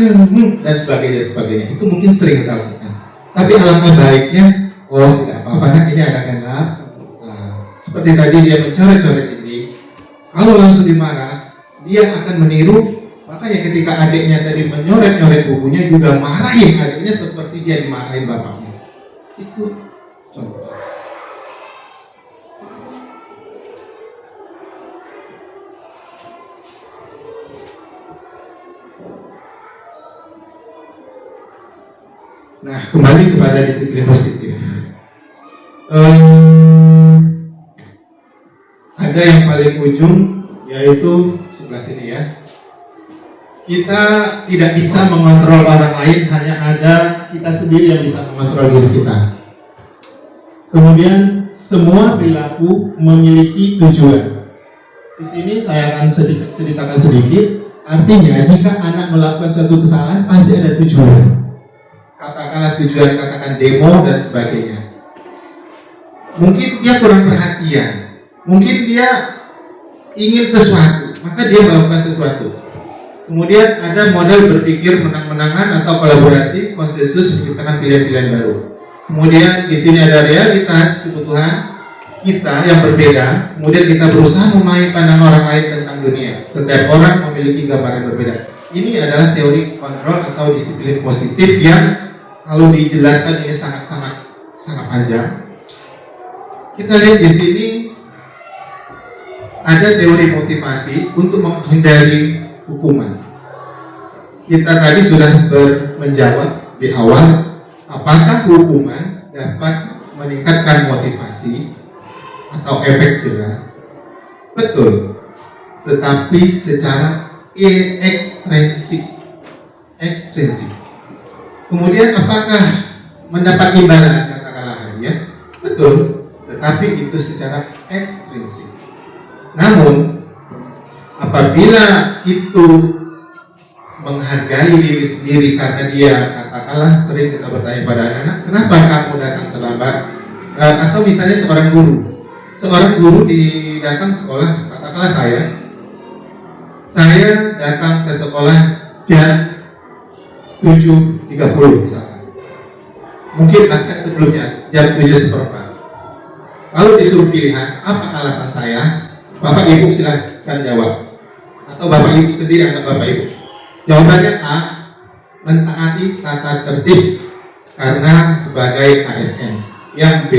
dan sebagainya. Itu mungkin sering kita lakukan. Tapi alangkah baiknya, oh tidak apa-apa, nak ini ada kenap. Seperti tadi dia mencoret-coret ini, kalau langsung dimarah, dia akan meniru. Makanya ketika adiknya tadi menyoret-nyoret bukunya juga marahin adiknya seperti dia dimarahin bapaknya. Itu contoh. Nah, kembali kepada disiplin positif. Ada yang paling ujung, yaitu sebelah sini ya. Kita tidak bisa mengontrol orang lain, hanya ada kita sendiri yang bisa mengontrol diri kita. Kemudian semua perilaku memiliki tujuan. Di sini saya akan ceritakan sedikit. Artinya jika anak melakukan suatu kesalahan pasti ada tujuan. Katakanlah tujuan, katakan demo dan sebagainya. Mungkin dia kurang perhatian, mungkin dia ingin sesuatu, maka dia melakukan sesuatu. Kemudian ada model berpikir menang-menangan atau kolaborasi, konsensus menciptakan pilihan-pilihan baru. Kemudian di sini ada realitas kebutuhan kita yang berbeda. Kemudian kita berusaha memahami pandangan orang lain tentang dunia. Setiap orang memiliki gambaran berbeda. Ini adalah teori kontrol atau disiplin positif yang kalau dijelaskan ini sangat panjang. Kita lihat di sini ada teori motivasi untuk menghindari hukuman. Kita tadi sudah menjawab di awal, apakah hukuman dapat meningkatkan motivasi atau efek jerah, betul, tetapi secara ekstrinsik. Kemudian apakah mendapat imbalan, katakanlah hadiah, betul, tetapi itu secara ekstrinsik. Namun apabila itu menghargai diri sendiri karena dia, katakanlah sering kita bertanya pada anak-anak, kenapa kamu datang terlambat? Atau misalnya seorang guru datang sekolah, katakanlah saya datang ke sekolah jam 7.30 misalkan, mungkin bahkan sebelumnya jam 7:15. Lalu disuruh pilihan, apa alasan saya? Bapak Ibu silahkan jawab, atau Bapak Ibu sendiri atau Bapak Ibu. Jawabannya A, mentaati tata tertib karena sebagai ASN. Yang B,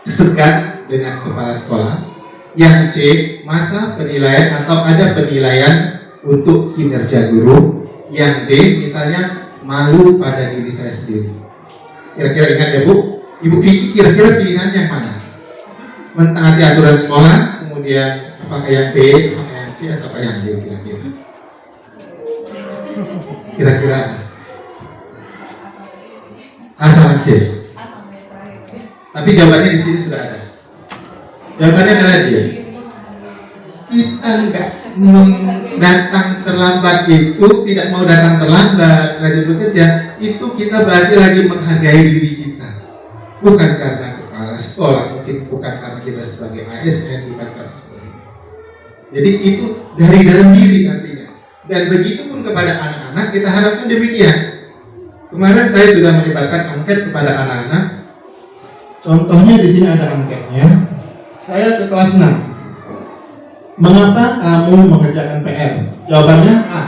segan dengan kepala sekolah. Yang C, masa penilaian atau ada penilaian untuk kinerja guru. Yang D, misalnya malu pada diri saya sendiri. Kira-kira ingat ya Bu? Ibu Vicky, kira-kira pilihan yang mana? Mentaati aturan sekolah, kemudian apakah yang B, apakah yang C, atau yang D kira-kira? Kira-kira A sama C. Tapi jawabannya di sini sudah ada. Jawabannya adalah D. Kita nggak datang terlambat itu, tidak mau datang terlambat, rajin bekerja, itu kita berarti lagi menghargai diri kita. Bukan karena kepala sekolah, mungkin bukan karena kita sebagai ASN, bukan karena sebagainya. Jadi itu dari dalam diri nantinya. Dan begitu pun kepada anak-anak kita harapkan demikian. Kemarin saya sudah menyebarkan angket kepada anak-anak. Contohnya di sini ada angketnya. Saya ke kelas 6. Mengapa kamu mengerjakan PR? Jawabannya A,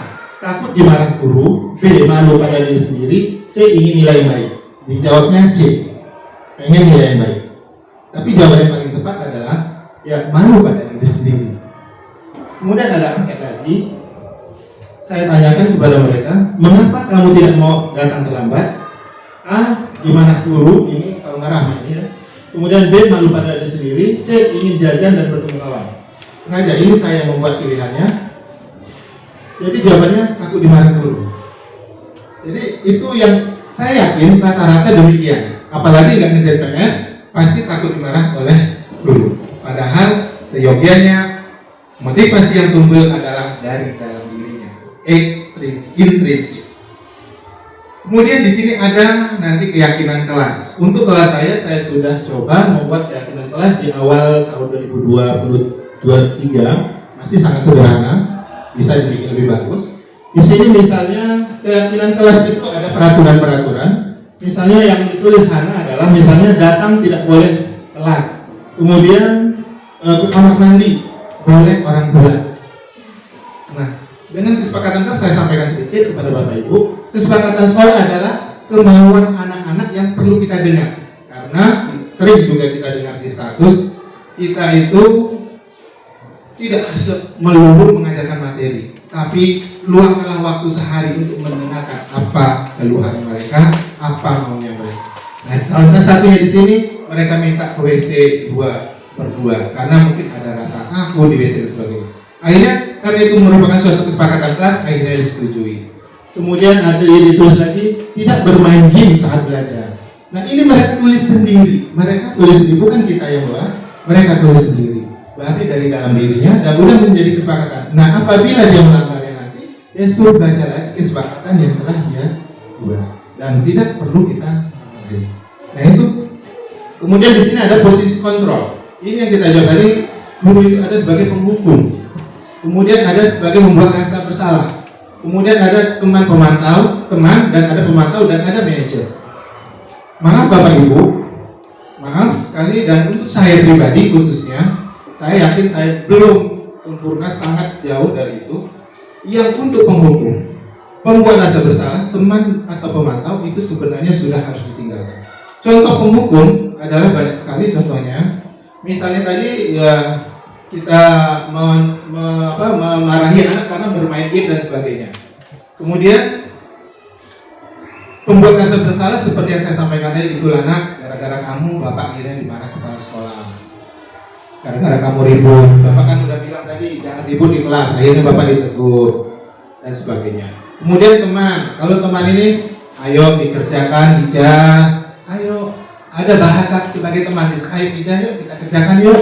takut dimarah guru. B, malu pada diri sendiri. C, ingin nilai yang baik. Dijawabnya C, pengen nilai yang baik. Tapi jawaban yang paling tepat adalah ya malu pada diri sendiri. Kemudian ada angket lagi. Saya tanyakan kepada mereka, mengapa kamu tidak mau datang terlambat? A, dimarah guru, ini kalau marah ini ya. Kemudian B, malu pada diri sendiri. C, ingin jajan dan bertemu kawan. Sengaja ini saya yang membuat pilihannya. Jadi jawabannya takut dimarah guru. Jadi itu yang saya yakin rata-rata demikian. Apalagi nggak ngerjain PR, pasti takut dimarah oleh guru. Padahal seyogianya motivasi yang tumbuh adalah dari dalam dirinya, intrinsik. Kemudian di sini ada nanti keyakinan kelas. Untuk kelas saya sudah coba membuat keyakinan kelas di awal tahun 2023, masih sangat sederhana, bisa dibikin lebih bagus. Di sini misalnya keyakinan kelas itu ada peraturan-peraturan. Misalnya yang ditulis sana adalah misalnya datang tidak boleh telat. Kemudian ke kamar mandi boleh orang tua. Nah, dengan kesepakatan kelas saya sampaikan sedikit kepada Bapak Ibu. Kesepakatan sekolah adalah kemauan anak-anak yang perlu kita dengar. Karena sering juga kita dengar di status kita itu tidak melulu mengajarkan materi, tapi luangkanlah waktu sehari untuk mendengarkan apa keluhan mereka, apa maunya mereka. Nah, salah satunya di sini mereka minta ke WC 2/2 karena mungkin ada rasa takut di WC dan sebagainya. Akhirnya karena itu merupakan suatu kesepakatan kelas, akhirnya disetujui. Kemudian ada ditulis lagi tidak bermain game saat belajar. Nah ini mereka tulis sendiri, bukan kita yang buat, mereka tulis sendiri. Berarti dari dalam dirinya dan udah menjadi kesepakatan. Nah apabila dia melanggarnya nanti, dia suruh baca lagi kesepakatan yang telah dia buat dan tidak perlu kita menghargai. Nah itu. Kemudian di sini ada posisi kontrol. Ini yang kita jawab tadi, guru itu ada sebagai penghukum. Kemudian ada sebagai membuat rasa bersalah. Kemudian ada teman dan ada pemantau dan ada manajer. Maaf Bapak Ibu, maaf sekali dan untuk saya pribadi khususnya, saya yakin saya belum sempurna, sangat jauh dari itu. Yang untuk penghukum, pembuat rasa bersalah, teman atau pemantau itu sebenarnya sudah harus ditinggalkan. Contoh penghukum adalah banyak sekali contohnya. Misalnya tadi ya kita memarahi anak karena bermain game dan sebagainya. Kemudian Pembuat rasa bersalah seperti yang saya sampaikan tadi, itulah nak, gara-gara kamu bapak akhirnya dimarah kepala sekolah. Gara-gara kamu ribut, bapak kan udah bilang tadi jangan ribut di kelas, akhirnya bapak ditegur dan sebagainya. Kemudian teman, kalau teman ini, ayo dikerjakan, Bija, ayo ada bahasa sebagai teman, ayo Bija, yuk kita kerjakan yuk.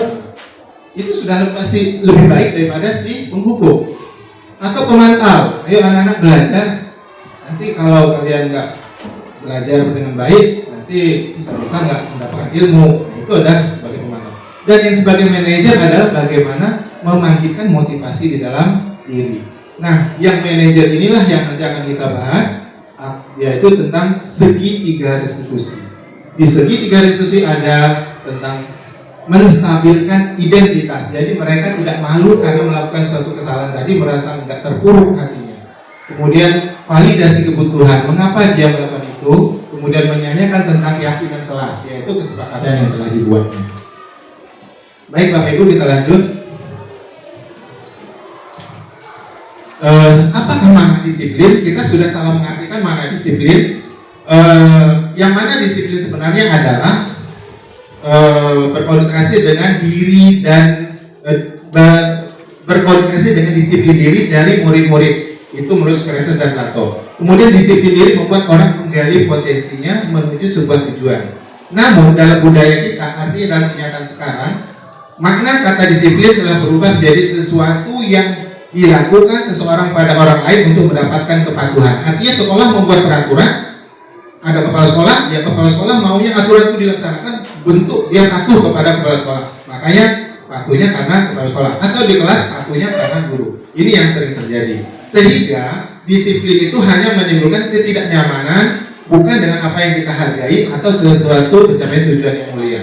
Itu sudah pasti lebih baik daripada si penghukum. Atau pemantau, ayo anak-anak belajar. Nanti kalau kalian nggak belajar dengan baik, nanti bisa-bisa nggak mendapatkan ilmu. Nah, itu adalah sebagai pemantau. Dan yang sebagai manajer adalah bagaimana membangkitkan motivasi di dalam diri. Nah, yang manajer inilah yang nanti akan kita bahas, yaitu tentang segitiga restitusi. Di segitiga restitusi ada tentang menstabilkan identitas. Jadi mereka tidak malu karena melakukan suatu kesalahan tadi, merasa tidak terpuruk hatinya. Kemudian validasi kebutuhan, mengapa dia melakukan itu. Kemudian menyanyikan tentang keyakinan kelas, yaitu kesepakatan yang telah dibuatnya. Baik Bapak Ibu, kita lanjut. Apakah makna disiplin? Kita sudah salah mengartikan makna disiplin. Yang mana disiplin sebenarnya adalah berkonsentrasi dengan diri dan berkonsentrasi dengan disiplin diri dari murid-murid. Itu menurut Socrates dan Plato. Kemudian disiplin diri membuat orang menggali potensinya menuju sebuah tujuan. Namun dalam budaya kita, artinya dalam kenyataan sekarang, makna kata disiplin telah berubah menjadi sesuatu yang dilakukan seseorang pada orang lain untuk mendapatkan kepatuhan. Artinya sekolah membuat peraturan, ada kepala sekolah, ya kepala sekolah maunya aturan itu dilaksanakan, bentuk dia patuh kepada kepala sekolah. Makanya patuhnya karena kepala sekolah, atau di kelas patuhnya karena guru. Ini yang sering terjadi. Sehingga disiplin itu hanya menimbulkan ketidaknyamanan, bukan dengan apa yang kita hargai atau sesuatu pencapaian tujuan yang mulia.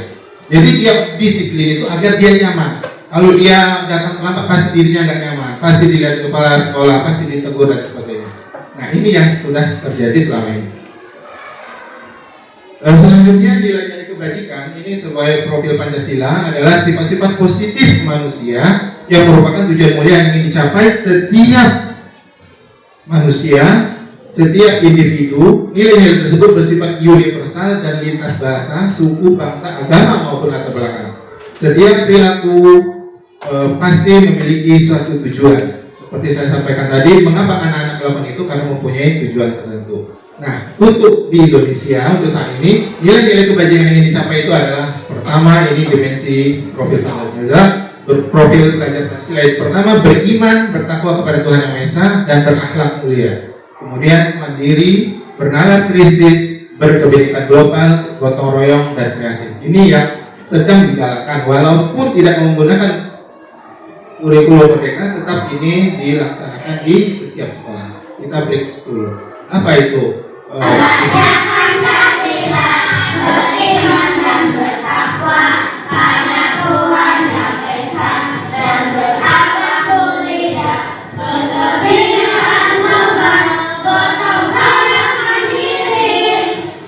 Jadi dia disiplin itu agar dia nyaman. Kalau dia datang terlambat pasti dirinya nggak nyaman, pasti dilihat kepala sekolah, pasti ditegur dan sebagainya. Nah ini yang sudah terjadi selama ini. Selanjutnya nilai-nilai kebajikan ini sebagai profil Pancasila adalah sifat-sifat positif manusia yang merupakan tujuan mulia yang ingin dicapai setiap manusia, setiap individu. Nilai-nilai tersebut bersifat universal dan lintas bahasa, suku, bangsa, agama maupun latar belakang. Setiap perilaku pasti memiliki suatu tujuan. Seperti saya sampaikan tadi, mengapa anak-anak melakukan itu? Karena mempunyai tujuan tertentu. Nah, untuk di Indonesia untuk saat ini nilai-nilai kebajikan yang ingin dicapai itu adalah pertama ini dimensi profil Pancasila. Profil pelajar Pancasila yang pertama beriman, bertakwa kepada Tuhan Yang Maha Esa dan berakhlak mulia. Kemudian mandiri, bernalar kristis, berkebinekaan global, gotong royong dan kreatif. Ini yang sedang digalakkan walaupun tidak menggunakan kurikulum merdeka, tetap ini dilaksanakan di setiap sekolah. Kita break dulu. Apa itu? Pancasila, beriman dan bertakwa pada Tuhan Yang Esa dan berakhlak mulia, berkebinekaan global, gotong royong mandiri,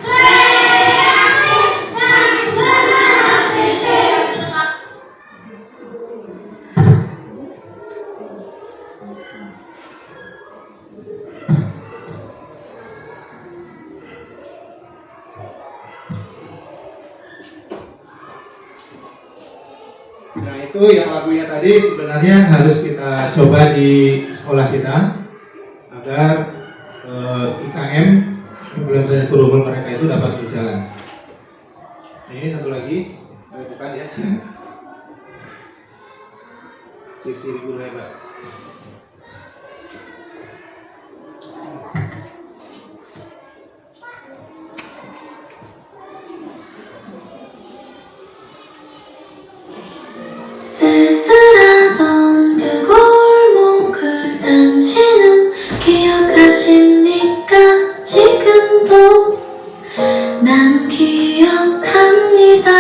kreatif dan bernalar kristis. Nah itu yang lagunya tadi sebenarnya harus kita coba di sekolah kita agar IKM implementasi kurikulum mereka itu dapat berjalan. Nah, ini satu lagi, bukan ya? Ciri-ciri guru hebat. 쓸쓸하던 그 골목을 당신은 기억하십니까? 지금도 난 기억합니다.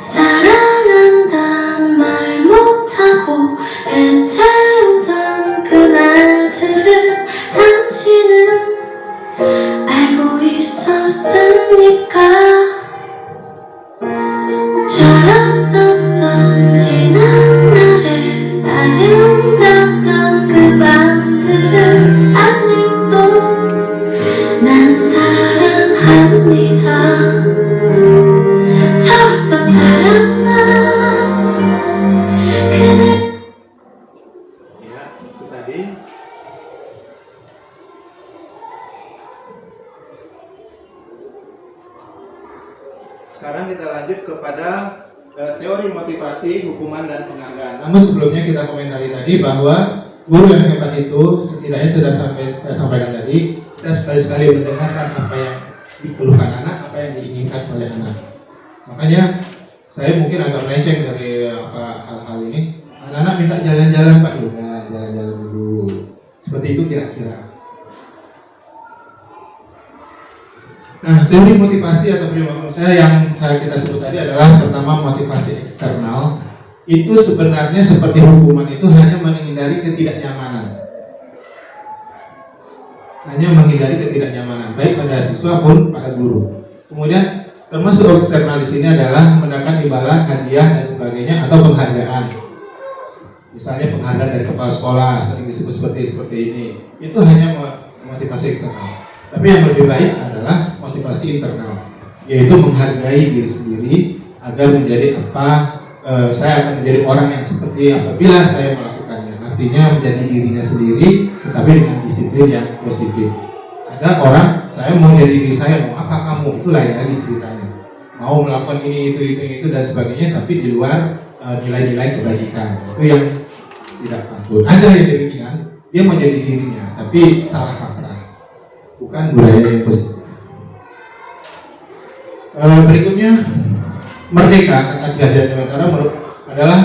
사랑한단 말 못 tadi. Sekarang kita lanjut kepada teori motivasi, hukuman, dan penghargaan. Namun sebelumnya kita komentari tadi bahwa guru yang hebat itu setidaknya sudah saya sampaikan tadi, kita sekali-sekali mendengarkan apa yang dikeluhkan anak, apa yang diinginkan oleh anak. Makanya saya mungkin agak melenceng dari hal-hal ini. Anak-anak minta jalan-jalan Pak, udah jalan-jalan dulu. Seperti itu kira-kira. Nah, teori motivasi atau menurut saya yang kita sebut tadi adalah pertama motivasi eksternal. Itu sebenarnya seperti hukuman, itu hanya menghindari ketidaknyamanan. Hanya menghindari ketidaknyamanan, baik pada siswa pun pada guru. Kemudian termasuk eksternal di sini adalah mendapat imbalan, hadiah dan sebagainya atau penghargaan. Misalnya penghargaan dari kepala sekolah, sering disebut seperti ini. Itu hanya motivasi eksternal. Tapi yang lebih baik adalah motivasi internal, yaitu menghargai diri sendiri agar menjadi saya akan menjadi orang yang seperti apabila saya melakukannya. Artinya menjadi dirinya sendiri, tetapi dengan disiplin yang positif. Ada orang, saya mau jadi diri saya, mau apa kamu, itu lain lagi ceritanya. Mau melakukan ini, itu dan sebagainya, tapi di luar nilai-nilai kebajikan. Itu yang tidak patut. Ada yang demikian, dia mau jadi dirinya, tapi salah kaprah. Bukan budaya yang positif. Berikutnya, merdeka, kata Ki Hajar Dewantara adalah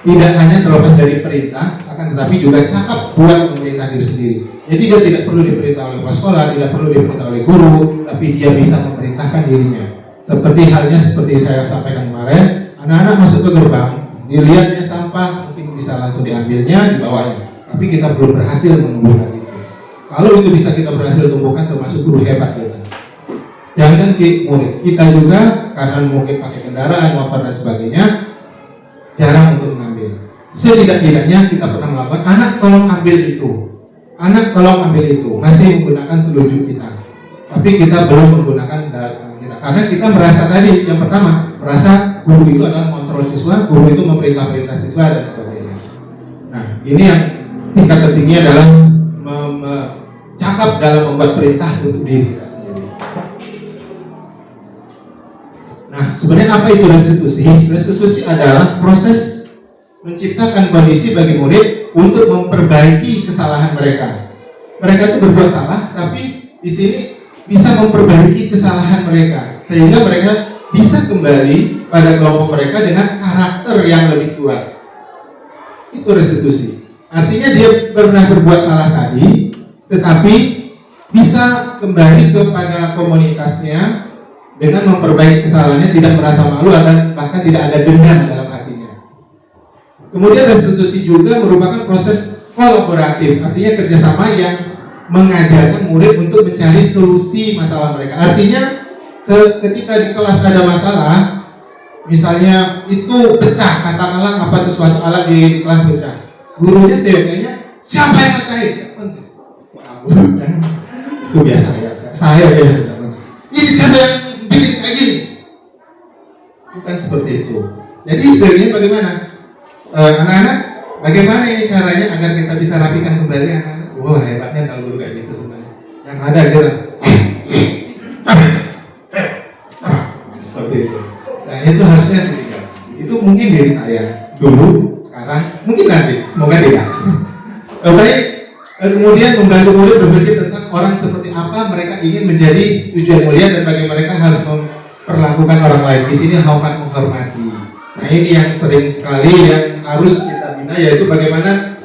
tidak hanya terlepas dari perintah, akan tetapi juga cakap buat memerintah diri sendiri. Jadi dia tidak perlu diperintah oleh kepala sekolah, tidak perlu diperintah oleh guru, tapi dia bisa memerintahkan dirinya. Seperti saya sampaikan kemarin, anak-anak masuk ke gerbang, dilihatnya sampah, mungkin bisa langsung diambilnya, dibawanya. Tapi kita belum berhasil menumbuhkan itu. Kalau itu bisa kita berhasil tumbuhkan, termasuk guru hebat ya. Jangan murid kita juga, karena mungkin pakai kendaraan, motor dan sebagainya, jarang untuk mengambil. Setidak-tidaknya kita pernah melakukan, anak tolong ambil itu, anak tolong ambil itu, masih menggunakan telunjuk kita. Tapi kita belum menggunakan data kita, karena kita merasa tadi, yang pertama, merasa guru itu adalah kontrol siswa, guru itu memerintah-perintah siswa dan sebagainya. Nah, ini yang tingkat tertinggi adalah cakap dalam membuat perintah untuk diri kita sendiri. Nah, sebenarnya apa itu restitusi? Restitusi adalah proses menciptakan kondisi bagi murid untuk memperbaiki kesalahan mereka. Mereka itu berbuat salah, tapi di sini bisa memperbaiki kesalahan mereka, sehingga mereka bisa kembali pada kelompok mereka dengan karakter yang lebih kuat. Itu restitusi. Artinya dia pernah berbuat salah tadi, tetapi bisa kembali kepada komunitasnya dengan memperbaiki kesalahannya, tidak merasa malu dan bahkan tidak ada dendam dalam hatinya. Kemudian restitusi juga merupakan proses kolaboratif, artinya kerjasama yang mengajarkan murid untuk mencari solusi masalah mereka. Artinya ketika di kelas ada masalah, misalnya itu pecah, katakanlah apa sesuatu alat di kelas pecah, gurunya seyogianya siapa yang pecahin? Itu biasa ya, saya biasa. Ini siapa yang bikin kayak gini? Bukan seperti itu. Jadi sebenarnya bagaimana? Anak-anak, bagaimana ini caranya agar kita bisa rapikan kembali anak-anak? Wah, hebatnya kalau guru kayak gitu sebenarnya. Yang ada gitu. Seperti itu. Nah, itu harusnya ditinggal. Itu mungkin diri saya dulu, sekarang, mungkin nanti, semoga tidak. Baik. Kemudian membantu murid berpikir tentang orang seperti apa mereka ingin menjadi tujuan mulia dan bagaimana mereka harus memperlakukan orang lain. Di sini hormat menghormati. Nah, ini yang sering sekali yang harus kita bina, yaitu bagaimana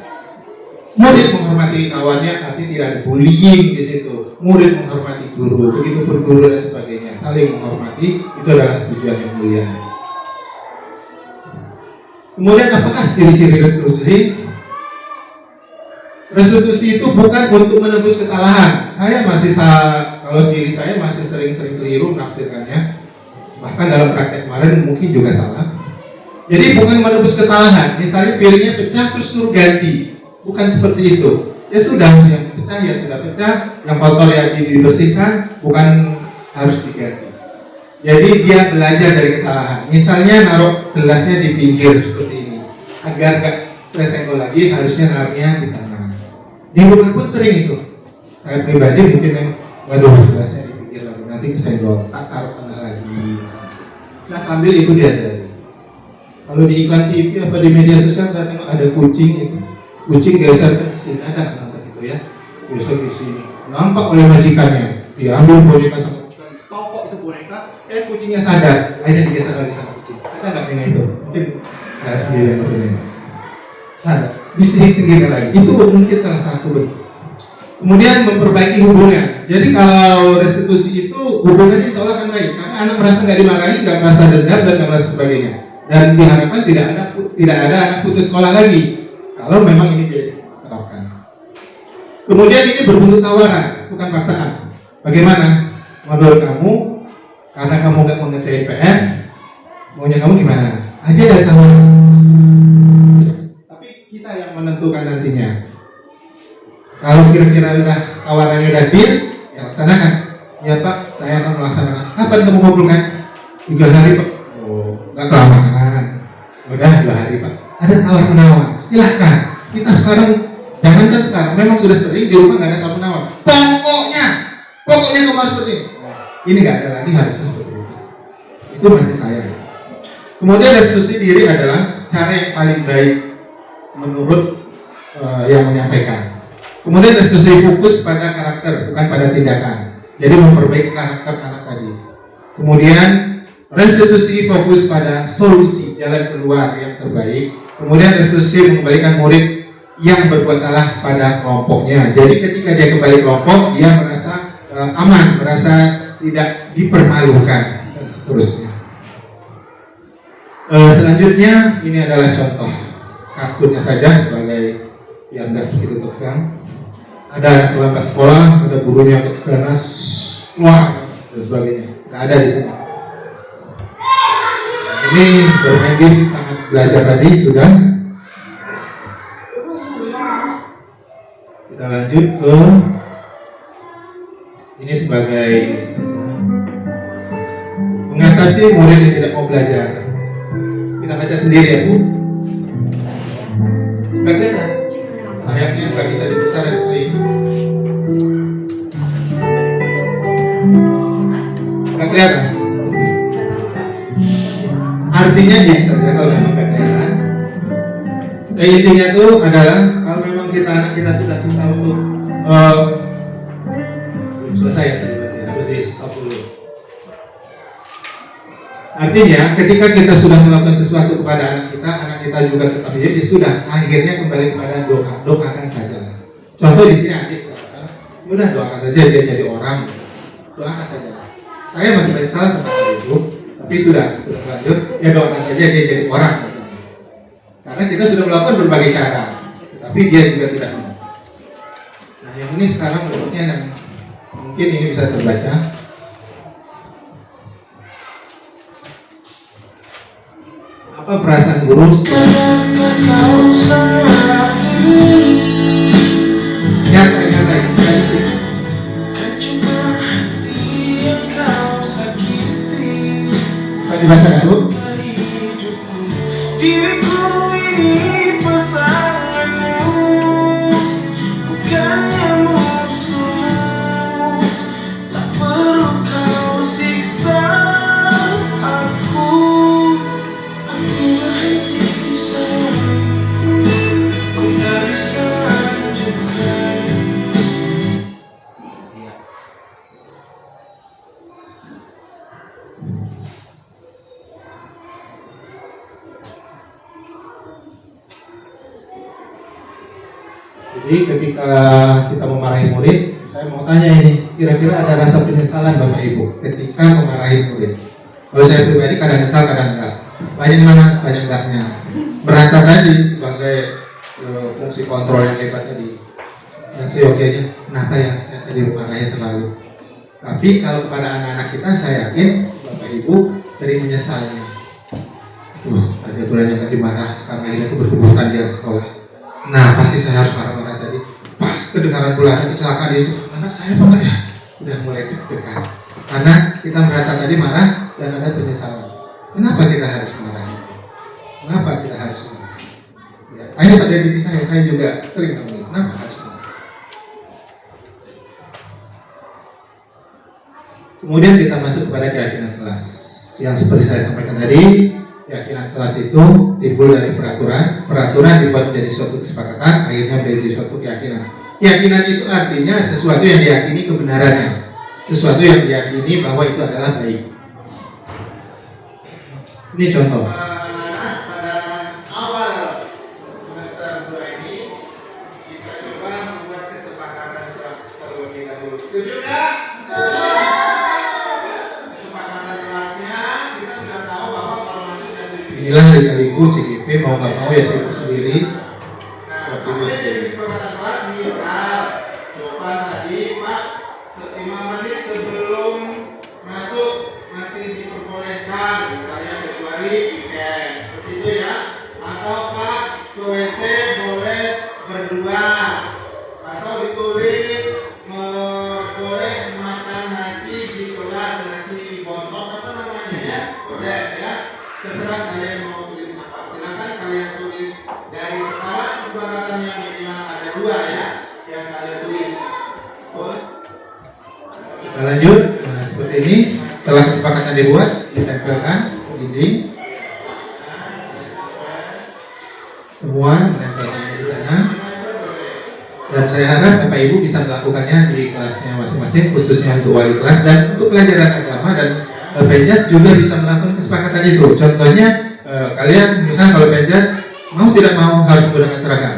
murid menghormati kawannya, artinya tidak ada bullying di situ. Murid menghormati guru, begitu pun guru dan sebagainya, saling menghormati, itu adalah tujuan yang mulia. Kemudian apakah ciri-ciri restitusi? Restitusi itu bukan untuk menebus kesalahan. Saya masih kalau diri saya masih sering-sering keliru menafsirkannya. Bahkan dalam praktek kemarin mungkin juga salah. Jadi bukan menebus kesalahan. Misalnya piringnya pecah terus suruh ganti. Bukan seperti itu. Ya sudah, yang pecah ya sudah pecah, yang kotor ya dibersihkan, bukan harus diganti. Jadi dia belajar dari kesalahan. Misalnya naruh gelasnya di pinggir seperti ini, agar gak tersenggol lagi, harusnya naruhnya di tengah. Di rumah pun sering itu. Saya pribadi mungkin yang, waduh, kelasnya dipikir lagi, nanti kesenggol, taruh tengah lagi. Nah sambil itu diajari. Kalau di iklan TV apa di media sosial saya tengok ada kucing itu, kucing geser ke sini, ada nonton itu ya, geser ke sini. Nampak oleh majikannya, diambil boneka sama kucing, tokok itu boneka, kucingnya sadar, akhirnya digeser lagi sama kucing. Ada nggak yang itu? Mungkin saya sendiri yang begini. Sadar, disingkirkan lagi. Itu mungkin salah satu bentuk. Kemudian memperbaiki hubungan. Jadi kalau restitusi itu hubungannya insya Allah akan baik, karena anak merasa nggak dimarahi, nggak merasa dendam dan nggak merasa sebagainya. Dan diharapkan tidak ada anak putus sekolah lagi kalau memang ini diterapkan. Kemudian ini berbentuk tawaran, bukan paksaan. Bagaimana menurut kamu? Karena kamu nggak mengerjain PR, maunya kamu gimana? Aja ada tawaran. Tapi kita yang menentukan nantinya. Kalau kira-kira udah tawarannya udah deal, ya laksanakan. Ya Pak, saya akan melaksanakan. Kapan kamu ngumpulkan? 3 hari Pak. Oh, nggak kelamaan. Udah 2 hari Pak. Ada tawar menawar. Silahkan. Kita sekarang, jangankan sekarang, memang sudah sering di rumah nggak ada tawar menawar. Pokoknya kamu harus seperti ini. Ini nggak ada lagi, harusnya seperti itu. Itu masih saya. Kemudian restitusi diri adalah cara yang paling baik menurut yang menyampaikan. Kemudian restitusi fokus pada karakter, bukan pada tindakan. Jadi memperbaiki karakter anak tadi. Kemudian restitusi fokus pada solusi, jalan keluar yang terbaik. Kemudian restitusi mengembalikan murid yang berbuat salah pada kelompoknya. Jadi ketika dia kembali kelompok, dia merasa aman, merasa tidak dipermalukan dan seterusnya. Selanjutnya ini adalah contoh kartunnya saja sebagai yang tidak begitu tegang. Ada anak terlambat sekolah, ada gurunya ganas keluar dan sebagainya. Nggak ada di sini. Ini bermain game sangat belajar tadi sudah. Kita lanjut ke ini sebagai mengatasi murid yang tidak mau belajar. Kita baca sendiri ya Bu. Nggak kelihatan. Sayangnya nggak bisa dibesar dari kali ini. Nggak kelihatan. Artinya biasa saja kalau memang nggak kelihatan. Intinya itu adalah kalau memang anak kita sudah susah untuk belum selesai ya tadi berarti harus di stop dulu. Artinya ketika kita sudah melakukan sesuatu kepada anak kita juga tetap jadi sudah akhirnya kembali kepada doa, doakan saja. Contoh di sini adik katakan, udah doakan saja dia jadi orang, doakan saja. Saya masih banyak salah tentang hal itu, tapi sudah lanjut, ya doakan saja dia jadi orang. Karena kita sudah melakukan berbagai cara, tapi dia juga tidak mau. Nah yang ini sekarang menurutnya yang mungkin ini bisa terbaca. Apa perasaan guru nyantai bisa dibaca dulu. Diriku ini pasanganmu, bukannya musuh. Tak perlu kau siksa aku berhenti sayang. Ku tak bisa lanjutkan. Jadi ketika kita memarahi murid, saya mau tanya ini, kira-kira ada rasa penyesalan Bapak Ibu ketika memarahi murid? Kalau saya pribadi kadang nyesal, kadang enggak. Banyak mana, banyak enggaknya. Merasa tadi sebagai fungsi kontrol yang hebat tadi. Yang saya oke aja, kenapa ya saya tadi memarahi terlalu. Tapi kalau kepada anak-anak kita, saya yakin Bapak Ibu sering menyesalnya. Tadi aturannya nggak dimarah, sekarang akhirnya aku berkebutuhan dia sekolah. Nah pasti saya harus marah-marah tadi. Pas kedengaran pula ada kecelakaan di situ, anak saya apa ya? Udah mulai deg-degan. Karena kita merasa tadi marah dan ada penyesalan. Kenapa kita harus marah? Kenapa kita harus marah? Ya, tanya pada diri saya juga sering ngomong, kenapa harus marah? Kemudian kita masuk kepada keyakinan kelas. Yang seperti saya sampaikan tadi, keyakinan kelas itu timbul dari peraturan dibuat menjadi suatu kesepakatan, akhirnya menjadi suatu keyakinan. Keyakinan itu artinya sesuatu yang diyakini kebenarannya, sesuatu yang diyakini bahwa itu adalah baik. Ini contoh. Pada awal semester 2 ini kita coba membuat kesepakatan terlebih dahulu. Setuju nggak? Kesepakatan kelasnya kita sudah tahu bahwa kalau masuk dan Inilah lika-liku CGP mau nggak mau ya sibuk sendiri. nah, apa yang jadi kesepakatan kelas? Misal, coba tadi Pak 5 menit sebelum masuk masih diperbolehkan, misalnya kecuali weekend, seperti itu ya. Atau Pak ke WC boleh berdua, atau ditulis boleh makan nasi di kelas, nasi bontot apa namanya ya, boleh ya. Terserah kalian mau tulis apa. Silakan kalian tulis dari sekarang kesepakatan yang minimal ada 2 ya, yang kalian tulis. Boleh? Kita lanjut. Nah, seperti ini. Setelah kesepakatan dibuat, ditempelkan ke dinding. Semua menempelkannya di sana. Dan saya harap Bapak Ibu bisa melakukannya di kelasnya masing-masing, khususnya untuk wali kelas dan untuk pelajaran agama, dan Penjas juga bisa melakukan kesepakatan itu. Contohnya, kalian misalnya kalau Penjas mau tidak mau harus menggunakan seragam.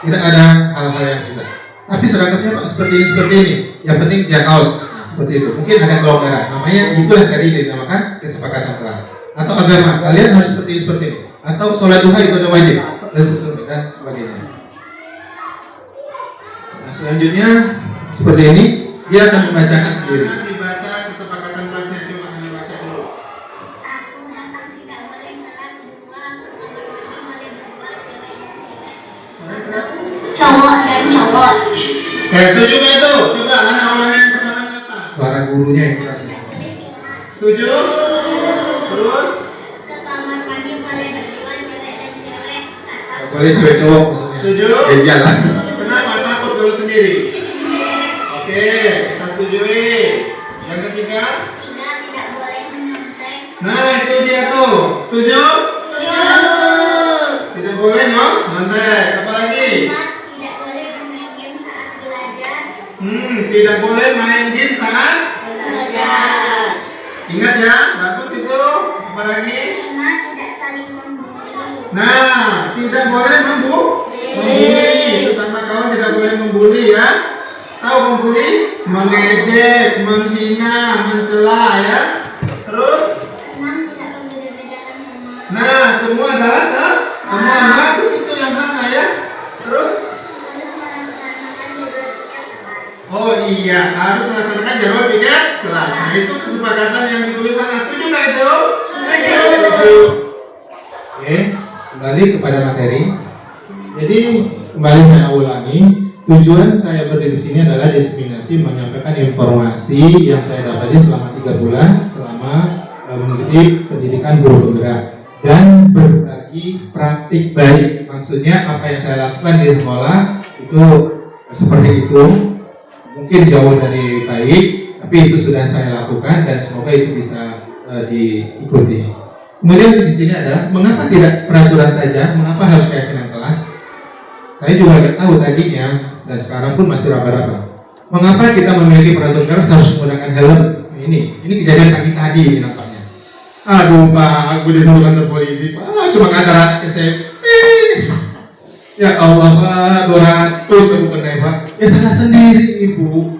Tidak ada hal-hal yang tidak. Tapi seragamnya Pak seperti ini. Yang penting dia kaos. Seperti itu. Mungkin ada kelonggaran. Namanya itulah tadi dinamakan kesepakatan kelas. Atau agama, kalian harus seperti ini. Atau sholat duha itu ada wajib, dan sebagainya. Nah, selanjutnya seperti ini, dia akan membacakan sendiri. Dibaca kesepakatan kelasnya, coba hanya baca dulu. Aku datang tidak boleh telat 2, cowok dan cowok. Setuju nggak itu? Coba anak ulangin pertama kata. Suara gurunya yang keras. Setuju? Terus? Ke kamar mandi boleh berdua, cewek dan cewek. Atau Boleh cewek cowok maksudnya. Setuju? Jalan. Kenapa takut dulu sendiri? Oke, kita setujui. Yang ketiga? tidak boleh menyontek. Nah itu dia tuh. Setuju? Tidak boleh nyok, nyontek. Apa lagi? 4, tidak boleh bermain game saat belajar. Tidak boleh main game saat Belajar. ingat ya, bagus itu. Apa lagi? 5, tidak saling membuli. Nah, tidak boleh membuli. Itu sama kawan tidak boleh membuli ya. Tahu membuli? Mengejek, menghina, mencela ya. Terus? 6, tidak membeda-bedakan sama. Nah, semua adalah sama itu yang mana ya. Terus? Harus melaksanakan jadwal setiap kelas. Oh iya, harus melaksanakan jadwal 3 kelas. Nah, itu kesepakatan yang ditulis sana. Setuju nggak itu? Setuju. Oke, kembali kepada materi. Jadi kembali saya ulangi, tujuan saya berdiri di sini adalah diseminasi, menyampaikan informasi yang saya dapati selama 3 bulan selama mengikuti pendidikan guru penggerak, dan berbagi praktik baik. Maksudnya apa yang saya lakukan di sekolah itu seperti itu, mungkin jauh dari baik, tapi itu sudah saya lakukan dan semoga itu bisa diikuti. Kemudian di sini ada mengapa tidak peraturan saja, mengapa harus keyakinan kelas? Saya juga nggak tahu tadinya dan sekarang pun masih raba-raba. Mengapa kita memiliki peraturan kelas harus menggunakan helm? Ini kejadian pagi tadi ini nampaknya. Aduh Pak, aku disuruh kantor polisi Pak, cuma ngantar SMP. Ya Allah Pak, 200 aku kena Pak. Ya salah sendiri Ibu.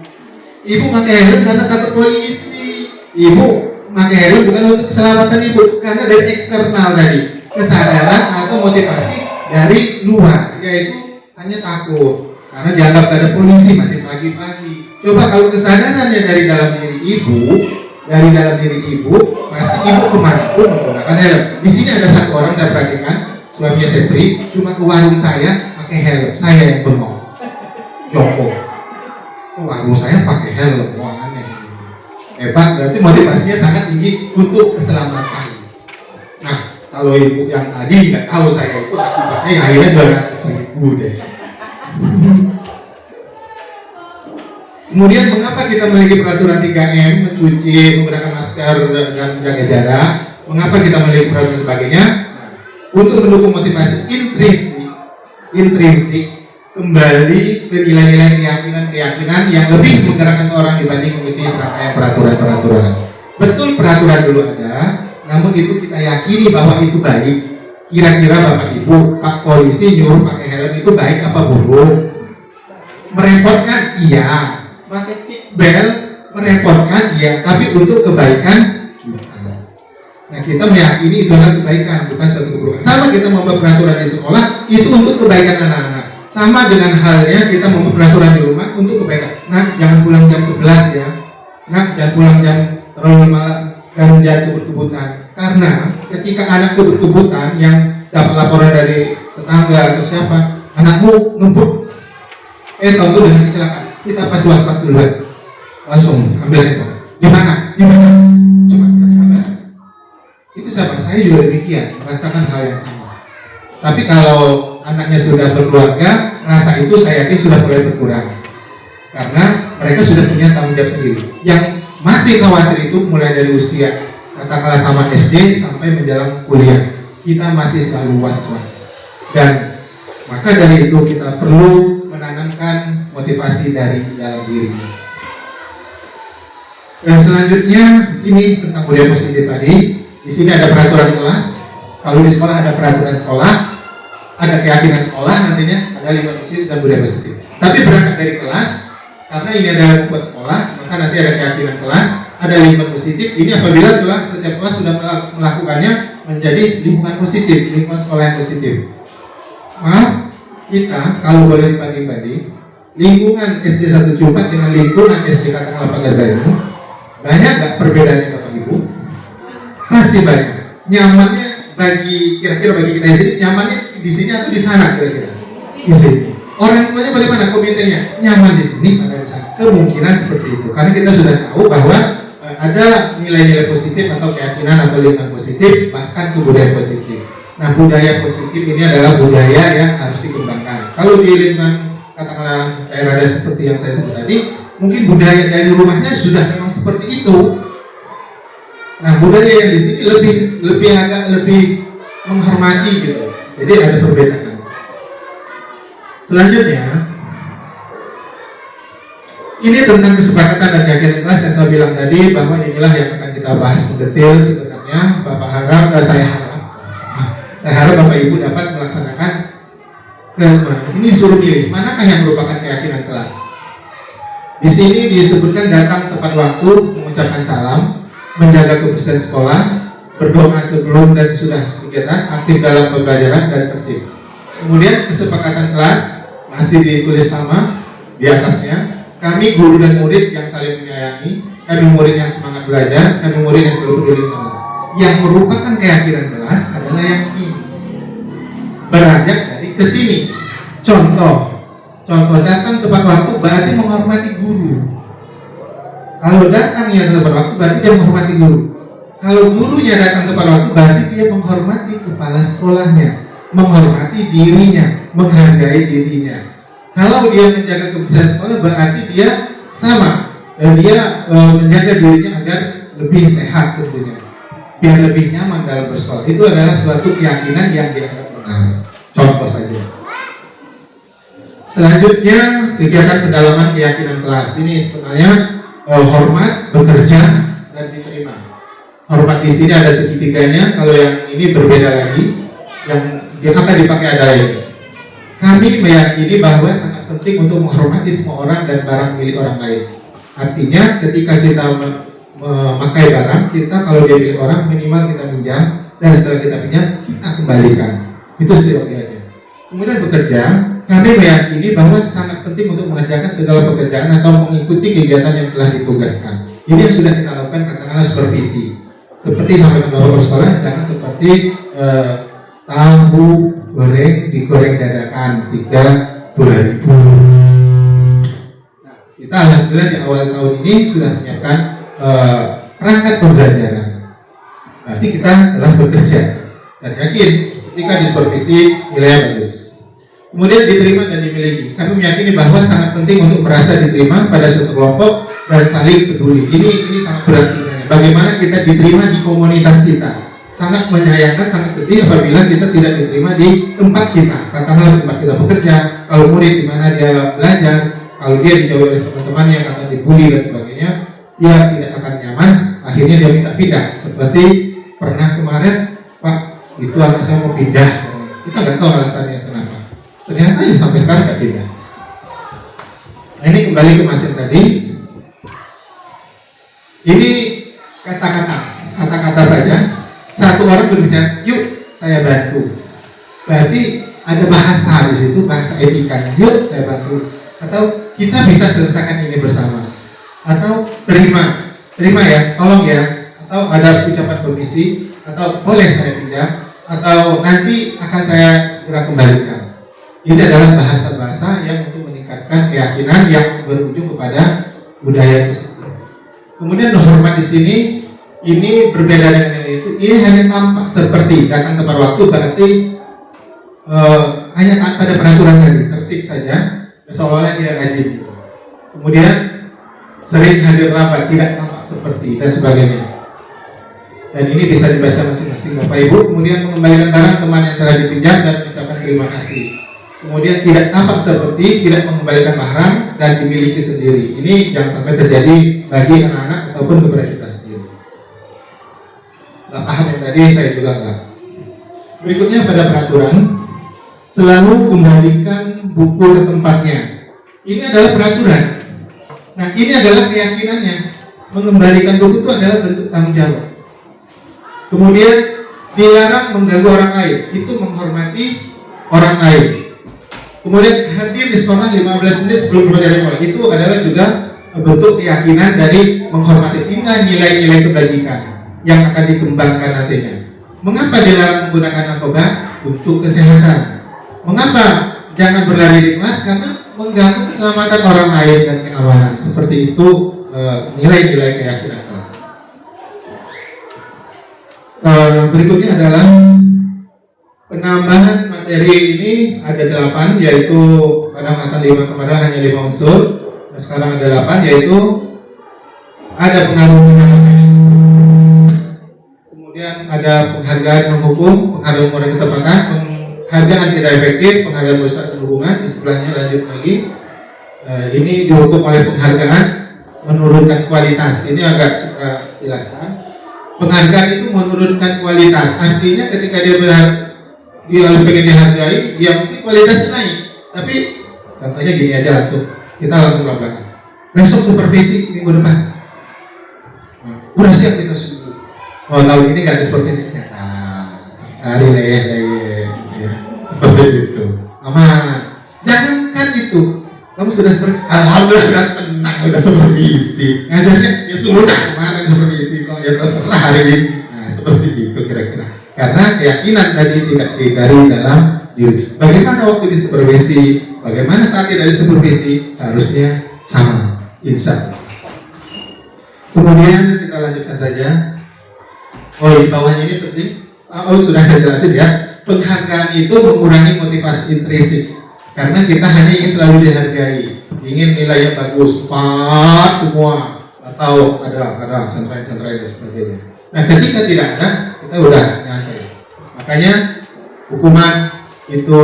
Ibu pakai helm karena takut polisi. Ibu pakai helm bukan untuk keselamatan Ibu, karena dari eksternal tadi, kesadaran atau motivasi dari luar, yaitu hanya takut karena dianggap gak ada polisi, masih pagi-pagi. Coba kalau kesadarannya dari dalam diri ibu, pasti ibu kemanapun menggunakan helm. Di sini ada satu orang saya perhatikan, suaminya Sepri, cuma ke warung saya pakai helm, saya yang bengong, jongkok. Ke warung saya pakai helm, wah aneh. Hebat, berarti motivasinya sangat tinggi untuk keselamatan. Nah, kalau ibu yang tadi nggak tahu saya itu akibatnya akhirnya 200.000 deh. Kemudian mengapa kita memiliki peraturan 3M, mencuci, menggunakan masker, dan menjaga jarak? Mengapa kita memiliki peraturan dan sebagainya? Untuk mendukung motivasi intrinsik kembali ke nilai-nilai keyakinan yang lebih menggerakkan seorang dibanding mengikuti serangkaian peraturan-peraturan. Betul peraturan dulu ada, namun itu kita yakini bahwa itu baik. Kira-kira Bapak Ibu, Pak Polisi nyuruh pakai helm itu baik apa buruk? Merepotkan? Iya. Pakai seat belt merepotkan? Iya. Tapi untuk kebaikan kita. Nah, kita meyakini itu adalah kebaikan, bukan suatu keburukan. Sama kita membuat peraturan di sekolah itu untuk kebaikan anak-anak. Sama dengan halnya kita membuat peraturan di rumah untuk kebaikan. Nah, jangan pulang jam 11 ya. Nah, jangan pulang jam terlalu malam dan jangan kebut-kebutan. Karena ketika anak kebut-kebutan yang dapat laporan dari tetangga atau siapa, anakmu ngebut, tahu dengan kecelakaan, kita pasti was-was duluan, langsung ambil handphone. Di mana? Cuma kasih kabar. Itu siapa? Saya juga demikian, merasakan hal yang sama. Tapi kalau anaknya sudah berkeluarga, rasa itu saya yakin sudah mulai berkurang, karena mereka sudah punya tanggung jawab sendiri. Yang masih khawatir itu mulai dari usia katakanlah tamat SD sampai menjelang kuliah, kita masih selalu was-was. Dan maka dari itu kita perlu menanamkan motivasi dari dalam diri. Dan selanjutnya ini tentang budaya positif tadi. Di sini ada peraturan kelas. Kalau di sekolah ada peraturan sekolah, ada keyakinan sekolah, nantinya ada lingkungan positif dan budaya positif. Tapi berangkat dari kelas, karena ini adalah buat sekolah, maka nanti ada keyakinan kelas, ada lingkungan positif. Ini apabila setiap kelas sudah melakukannya menjadi lingkungan positif, lingkungan sekolah yang positif. Maaf, kita kalau boleh dibanding-banding, lingkungan SD 174 dengan lingkungan SD katakanlah Pagar Bayu, banyak nggak perbedaannya Bapak Ibu? Pasti banyak. Nyamannya kira-kira bagi kita di sini, nyamannya di sini atau di sana kira-kira? Di sini. Orang tuanya bagaimana komitenya? Nyaman di sini pada di sana. Kemungkinan seperti itu. Karena kita sudah tahu bahwa ada nilai-nilai positif atau keyakinan atau lingkungan positif, bahkan kebudayaan positif. Nah, budaya positif ini adalah budaya yang harus dikembangkan. Kalau di lingkungan katakanlah daerah seperti yang saya sebut tadi, mungkin budaya dari rumahnya sudah memang seperti itu. Nah, budaya yang di sini agak lebih menghormati gitu. Jadi ada perbedaan. Selanjutnya, ini tentang kesepakatan dan keyakinan kelas yang saya bilang tadi, bahwa inilah yang akan kita bahas mendetail sebenarnya. Saya harap Bapak Ibu dapat melaksanakan ini disuruh pilih manakah yang merupakan keyakinan kelas. Di sini disebutkan datang tepat waktu, mengucapkan salam, menjaga kebersihan sekolah, berdoa sebelum dan sesudah kegiatan, aktif dalam pembelajaran dan tertib. Kemudian kesepakatan kelas masih ditulis sama di atasnya. Kami guru dan murid yang saling menyayangi, kami murid yang semangat belajar, kami murid yang selalu peduli dengan. Yang merupakan keyakinan kelas adalah yang ini. Beranjak dari ke sini. Contoh datang tepat waktu berarti menghormati guru. Kalau datang yang tepat waktu berarti dia menghormati guru. Kalau gurunya datang tepat waktu berarti dia menghormati kepala sekolahnya, menghormati dirinya, menghargai dirinya. Kalau dia menjaga kebersihan sekolah berarti dia sama, dan dia menjaga dirinya agar lebih sehat tentunya, biar lebih nyaman dalam bersekolah. Itu adalah suatu keyakinan yang dianggap benar. Contoh saja. Selanjutnya kegiatan pendalaman keyakinan kelas ini sebenarnya hormat, bekerja, dan diterima. Hormat di sini ada segitiganya. Kalau yang ini berbeda lagi, yang akan dipakai adalah ini. Kami meyakini bahwa sangat penting untuk menghormati semua orang dan barang milik orang lain. Artinya ketika kita memakai barang, kita kalau dia milik orang minimal kita pinjam, dan setelah kita pinjam kita kembalikan. Itu setiapnya. Kemudian bekerja, kami meyakini bahwa sangat penting untuk mengerjakan segala pekerjaan atau mengikuti kegiatan yang telah ditugaskan. Ini yang sudah kita lakukan katakanlah supervisi. Seperti sampai ke bawah sekolah, jangan seperti tahu goreng digoreng dadakan 3.000. Nah, kita alhamdulillah di awal tahun ini sudah menyiapkan perangkat pembelajaran. Berarti kita telah bekerja dan yakin ketika disupervisi nilainya bagus. kemudian diterima dan dimiliki. Kami meyakini bahwa sangat penting untuk merasa diterima pada suatu kelompok dan saling peduli. Ini sangat berat sebenarnya. Bagaimana kita diterima di komunitas kita. Sangat menyayangkan, sangat sedih apabila kita tidak diterima di tempat kita. Katakanlah tempat kita bekerja, kalau murid di mana dia belajar, kalau dia dijauhi oleh teman-temannya yang akan dibully dan sebagainya, dia tidak akan nyaman. Akhirnya dia minta pindah. Seperti pernah kemarin, Pak, itu anak saya mau pindah. Kita nggak tahu alasannya kenapa. Ternyata ya sampai sekarang nggak pindah. Nah, ini kembali ke Mas yang tadi. Ini kata-kata saja. Satu orang berbicara, yuk saya bantu. Berarti ada bahasa di situ, bahasa etika. Yuk saya bantu. Atau kita bisa selesaikan ini bersama. Atau terima ya, tolong ya. Atau ada ucapan permisi. Atau boleh saya pindah. Atau nanti akan saya segera kembalikan. Ini adalah bahasa-bahasa yang untuk meningkatkan keyakinan yang berujung kepada budaya tersebut. Kemudian hormat di sini ini berbeda dengan yang itu. Ini hanya tampak seperti datang tepat waktu, berarti hanya pada peraturan tadi, tertib saja, seolah-olah dia rajin. Kemudian sering hadir lambat, tidak tampak seperti dan sebagainya. Dan ini bisa dibaca masing-masing Bapak Ibu. Kemudian mengembalikan barang teman yang telah dipinjam dan mengucapkan terima kasih. Kemudian tidak tampak seperti tidak mengembalikan barang dan dimiliki sendiri. Ini jangan sampai terjadi bagi anak-anak ataupun kepada kita sendiri. Nggak paham yang tadi, saya juga enggak. Berikutnya pada peraturan, selalu kembalikan buku ke tempatnya. Ini adalah peraturan. Nah, ini adalah keyakinannya. Mengembalikan buku itu adalah bentuk tanggung jawab. Kemudian dilarang mengganggu orang lain, itu menghormati orang lain. Kemudian hadir di sekolah 15 menit sebelum pelajaran mulai, itu adalah juga bentuk keyakinan dari menghormati. Ini nilai-nilai kebajikan yang akan dikembangkan nantinya. Mengapa dilarang menggunakan narkoba? Untuk kesehatan. Mengapa jangan berlari di kelas? Karena mengganggu keselamatan orang lain dan keamanan. Seperti itu nilai-nilai keyakinan kelas. Berikutnya adalah penambahan materi. Ini ada 8, yaitu pada angkatan 5 kemarin hanya 5 unsur. Nah, sekarang ada 8, yaitu ada pengaruh ada penghargaan menghukum, penghargaan orang ketepatan, penghargaan tidak efektif, penghargaan merusak dan hubungan. Di sebelahnya lanjut lagi, ini dihukum oleh penghargaan menurunkan kualitas. Ini agak kita jelaskan. Penghargaan itu menurunkan kualitas, artinya ketika dia pengen dihargai, ya mungkin kualitasnya naik. Tapi contohnya gini aja, kita langsung belakang. Besok supervisi minggu depan, udah siap kita subuh. Oh, tahun ini nggak ada supervisi, hari ya, seperti itu. Aman. Jangankan itu, kamu sudah supervisi, alhamdulillah tenang, udah supervisi. Ngajarnya ya sudah kemarin supervisi, kok ya terserah hari ini. Nah, seperti itu kira-kira. Karena keyakinan tadi tidak dari dalam diri. Bagaimana waktu di supervisi, bagaimana saat tidak di supervisi, harusnya sama, insya Allah. Kemudian kita lanjutkan saja. Oh, di bawahnya ini penting. Oh, sudah saya jelasin ya. Penghargaan itu mengurangi motivasi intrinsik. Karena kita hanya ingin selalu dihargai, ingin nilai yang bagus, 4 semua, atau ada centrai dan sebagainya. Nah, ketika tidak ada, kita udah nyantai. Makanya hukuman itu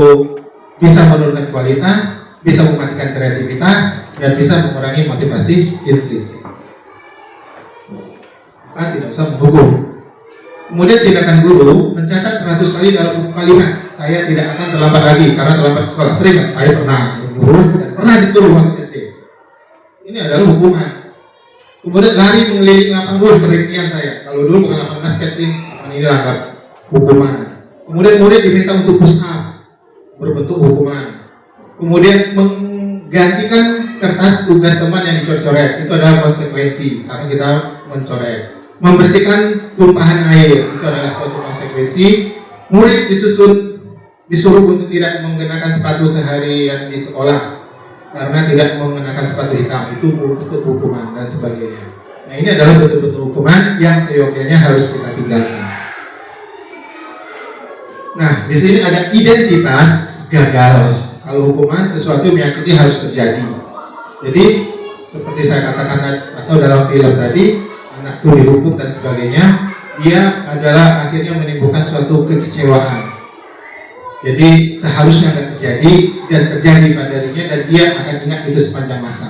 bisa menurunkan kualitas, bisa mematikan kreativitas, dan bisa mengurangi motivasi intrinsik. Maka tidak usah menghukum. Kemudian tindakan guru mencatat 100 kali dalam buku kalimat, saya tidak akan terlambat lagi karena terlambat sekolah. Sering kan? Saya pernah menyuruh dan pernah disuruh waktu SD. Ini adalah hukuman. Kemudian lari mengelilingi lapangan bola, seringnya saya. Kalau dulu bukan lapangan basket sih, lapangan ini anggap hukuman. Kemudian murid diminta untuk push up, berbentuk hukuman. Kemudian menggantikan kertas tugas teman yang dicoret-coret, itu adalah konsekuensi karena kita mencoret. Membersihkan tumpahan air, itu adalah suatu konsekuensi. Murid disuruh untuk tidak menggunakan sepatu seharian di sekolah karena tidak menggunakan sepatu hitam, itu bentuk hukuman dan sebagainya. Nah, ini adalah bentuk-bentuk hukuman yang seyogyanya harus kita tinggalkan. Nah, di sini ada identitas gagal. Kalau hukuman sesuatu yang menyakiti harus terjadi. Jadi seperti saya katakan atau dalam film tadi, anak itu dihukum dan sebagainya, dia adalah akhirnya menimbulkan suatu kekecewaan. Jadi seharusnya tidak terjadi dan terjadi pada dirinya, dan dia akan ingat itu sepanjang masa.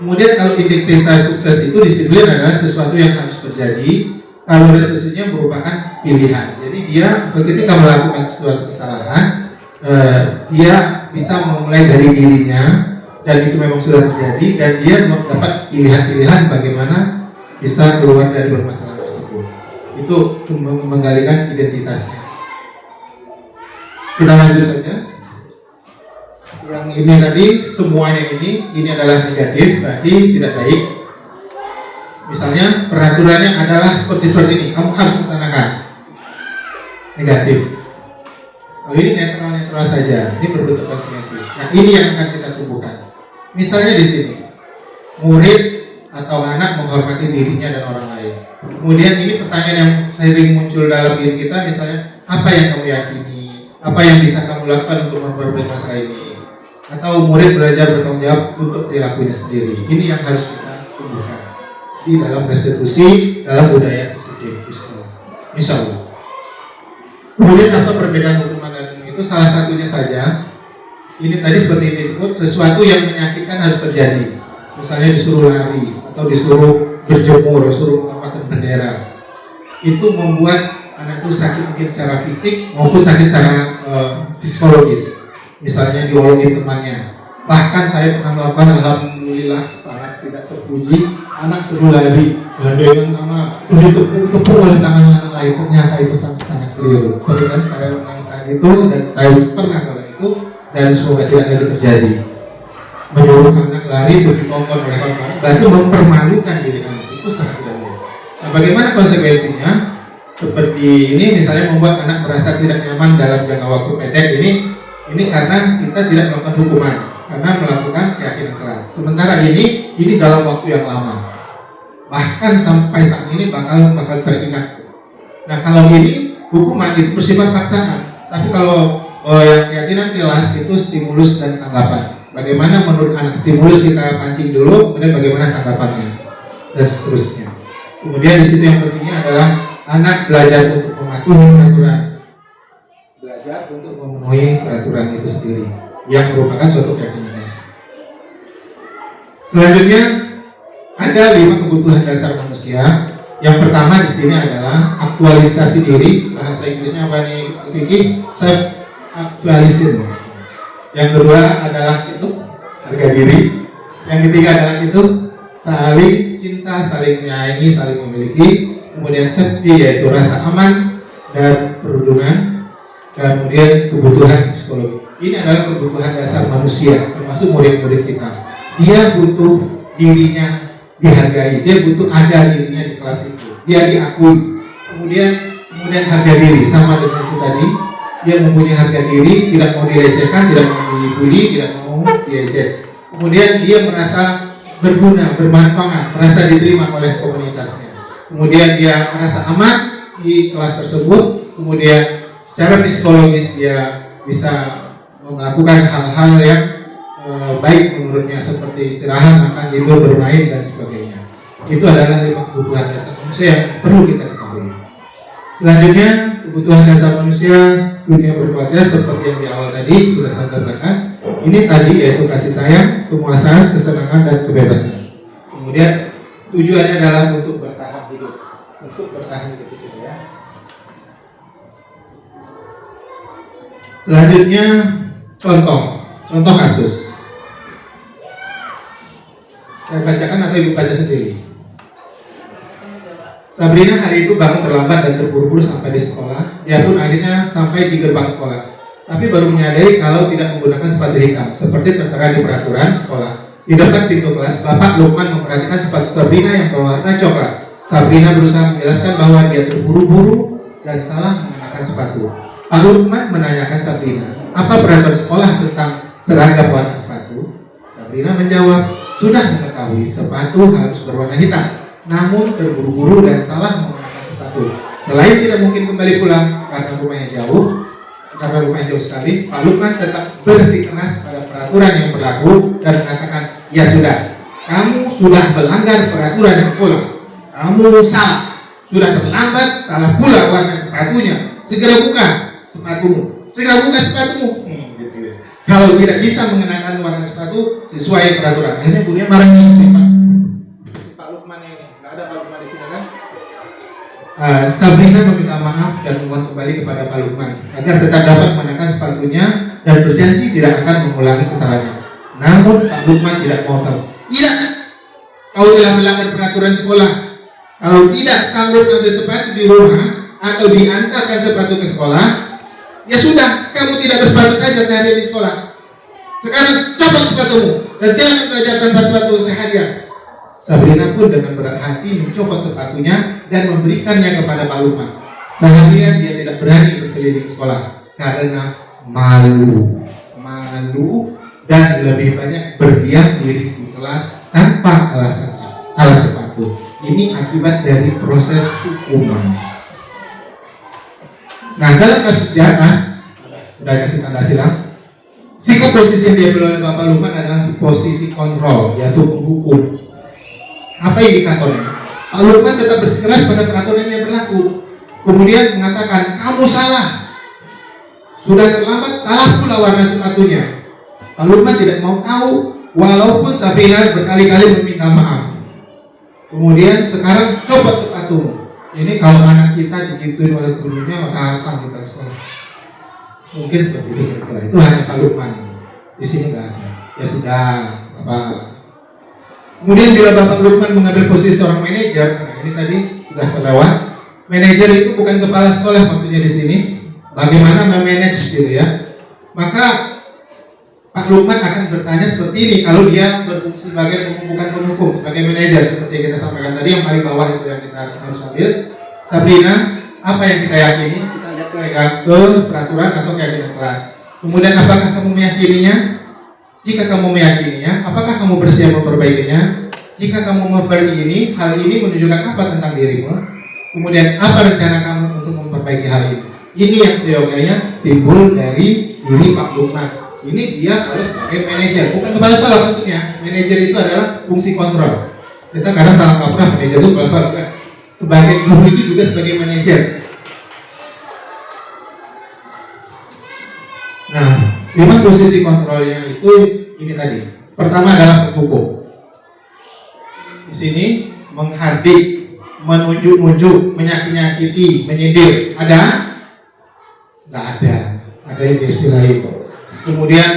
Kemudian kalau integritas sukses itu disiplin adalah sesuatu yang harus terjadi. Kalau restitusinya merupakan pilihan. Jadi dia ketika melakukan sesuatu kesalahan, dia bisa memulai dari dirinya, dan itu memang sudah terjadi, dan dia mendapat pilihan-pilihan bagaimana bisa keluar dari permasalahan tersebut. Itu menggalikan identitasnya. Kita lanjut saja. Yang ini tadi, semuanya ini adalah negatif, berarti tidak baik. Misalnya peraturannya adalah seperti ini, kamu harus melaksanakan. Negatif. Kalau ini netral saja, ini berbentuk konsekuensi. Nah, ini yang akan kita tumbuhkan. Misalnya di sini, murid atau anak menghormati dirinya dan orang lain. Kemudian ini pertanyaan yang sering muncul dalam diri kita, misalnya, apa yang kamu yakini? Apa yang bisa kamu lakukan untuk memperbaiki masalah ini? Atau murid belajar bertanggung jawab untuk perilakunya sendiri. Ini yang harus kita tumbuhkan di dalam restitusi, dalam budaya positif di sekolah. Insya Allah. Kemudian apa perbedaan hukuman dan itu salah satunya saja. Ini tadi seperti disebut, sesuatu yang menyakitkan harus terjadi. Misalnya disuruh lari atau disuruh berjemur, disuruh mengangkat bendera. Itu membuat anak itu sakit mungkin secara fisik maupun sakit secara psikologis. Misalnya diolongin temannya. Bahkan saya pernah melakukan, alhamdulillah sangat tidak terpuji, anak suruh lari, gandengan sama ditepuk oleh tangan anak lain. Ternyata itu sangat keliru. Sering kan saya melakukan itu, dan saya pernah melakukan itu, dan semoga tidak lagi terjadi. Menyuruh anak lari itu ditonton oleh kawan-kawan, berarti mempermalukan diri anak, itu sangat tidak baik. Nah, bagaimana konsekuensinya? Seperti ini, misalnya membuat anak merasa tidak nyaman dalam jangka waktu pendek. Ini karena kita tidak melakukan hukuman, karena melakukan keyakinan keras. Sementara ini dalam waktu yang lama, bahkan sampai saat ini bakal teringat. Nah, kalau ini hukuman itu bersifat paksaan, tapi kalau yang keyakinan keras itu stimulus dan tanggapan. Bagaimana menurut anak, stimulus kita pancing dulu, kemudian bagaimana tanggapannya, dan seterusnya. Kemudian di situ yang pentingnya adalah anak belajar untuk mematuhi peraturan, belajar untuk memenuhi peraturan itu sendiri, yang merupakan suatu keyakinan. Selanjutnya ada 5 kebutuhan dasar manusia. Yang pertama di sini adalah aktualisasi diri. Bahasa Inggrisnya apa nih, Vicky? Self actualization. Yang kedua adalah itu harga diri. Yang ketiga adalah itu saling cinta, saling menyayangi, saling memiliki. Kemudian safety, yaitu rasa aman dan perlindungan. Kemudian kebutuhan psikologi. Ini adalah kebutuhan dasar manusia, termasuk murid-murid kita. Dia butuh dirinya dihargai, dia butuh ada dirinya di kelas itu, dia diakui. Kemudian harga diri, sama dengan itu tadi, dia mempunyai harga diri, tidak mau dilecehkan, tidak mau dibully, tidak mau diejek. Kemudian dia merasa berguna, bermanfaat, merasa diterima oleh komunitasnya. Kemudian dia merasa aman di kelas tersebut. Kemudian secara psikologis dia bisa melakukan hal-hal yang baik menurutnya, seperti istirahat, makan, tidur, bermain, dan sebagainya. Itu adalah 5 kebutuhan dasar manusia yang perlu kita ketahui. Selanjutnya, kebutuhan dasar manusia dunia berkualitas seperti yang di awal tadi sudah saya katakan. Ini tadi yaitu kasih sayang, kemuasaan, kesenangan, dan kebebasan. Kemudian tujuannya adalah untuk bertahan hidup, itu ya. Selanjutnya contoh kasus. Saya bacakan atau ibu baca sendiri. Sabrina hari itu bangun terlambat dan terburu-buru sampai di sekolah. Dia pun akhirnya sampai di gerbang sekolah, tapi baru menyadari kalau tidak menggunakan sepatu hitam seperti tertera di peraturan sekolah. Di depan pintu kelas, Bapak Lukman memperhatikan sepatu Sabrina yang berwarna coklat. Sabrina berusaha menjelaskan bahwa dia terburu-buru dan salah mengenakan sepatu. Pak Lukman menanyakan Sabrina, apa peraturan sekolah tentang seragam warna sepatu? Sabrina menjawab, sudah mengetahui sepatu harus berwarna hitam, namun terburu-buru dan salah menggunakan sepatu. Selain tidak mungkin kembali pulang karena rumahnya jauh, karena rumahnya jauh sekali, Pak Lukman tetap bersikeras pada peraturan yang berlaku dan mengatakan, ya sudah, kamu sudah melanggar peraturan sekolah, kamu salah, sudah terlambat, salah pula warna sepatunya, segera buka sepatumu, gitu ya. Kalau tidak bisa mengenakan warna sepatu sesuai peraturan, akhirnya gurunya marah nih, Pak Lukman ini, nggak ada Pak Lukman di sini kan? Sabrina meminta maaf dan memohon kembali kepada Pak Lukman agar tetap dapat mengenakan sepatunya dan berjanji tidak akan mengulangi kesalahannya. Namun Pak Lukman tidak mau tahu. Tidak, kau telah melanggar peraturan sekolah. Kalau tidak sanggup ambil sepatu di rumah atau diantarkan sepatu ke sekolah, ya sudah, kamu tidak bersepatu saja sehari di sekolah. Sekarang copot sepatumu dan silakan belajar tanpa sepatu seharian. Sabrina pun dengan berat hati mencopot sepatunya dan memberikannya kepada Pak Lukman. Seharian dia tidak berani berkeliling sekolah karena malu dan lebih banyak berdiam diri di kelas tanpa alas sepatu. Ini akibat dari proses hukuman. Nah, dalam kasus di atas, sudah kasih tanda silang, sikap posisi yang diambil oleh Bapak Lukman adalah posisi kontrol, yaitu menghukum. Apa indikatornya? Pak Lukman tetap bersikeras pada peraturan yang berlaku. Kemudian mengatakan, kamu salah. Sudah terlambat, salah pula warna sepatunya. Pak Lukman tidak mau tahu, walaupun Sabrina berkali-kali meminta maaf. Kemudian sekarang copot sepatumu. Ini kalau anak kita digituin oleh gurunya, maka apa kita sekolah? Mungkin seperti itu kira-kira. Itu hanya Pak Lukman. Di sini nggak ada. Ya sudah, Bapak. Kemudian bila Bapak Lukman mengambil posisi seorang manajer, nah ini tadi sudah terlewat. Manajer itu bukan kepala sekolah maksudnya di sini. Bagaimana memanage gitu ya. Maka Pak Lukman akan bertanya seperti ini kalau dia berfungsi sebagai penghukum, sebagai manajer seperti yang kita sampaikan tadi, yang paling bawah itu yang kita harus ambil. Sabrina, apa yang kita yakini? Kita lihat ke peraturan atau keyakinan kelas. Kemudian apakah kamu meyakininya? Jika kamu meyakininya, apakah kamu bersedia memperbaikinya? Jika kamu memperbaiki ini, hal ini menunjukkan apa tentang dirimu? Kemudian apa rencana kamu untuk memperbaiki hal ini? Ini yang seyogianya timbul dari diri Pak Lukman. Ini dia harus sebagai manajer, bukan kepala sekolah maksudnya. Manajer itu adalah fungsi kontrol. Kita kadang salah kaprah, manajer itu kepala sekolah, bukan. Sebagai guru itu juga sebagai manajer. Nah, 5 posisi kontrolnya itu ini tadi. Pertama adalah penghukum. Di sini menghardik, menunjuk-nunjuk, menyakiti, menyindir. Ada? Nggak ada. Ada yang diistilahi kok. Kemudian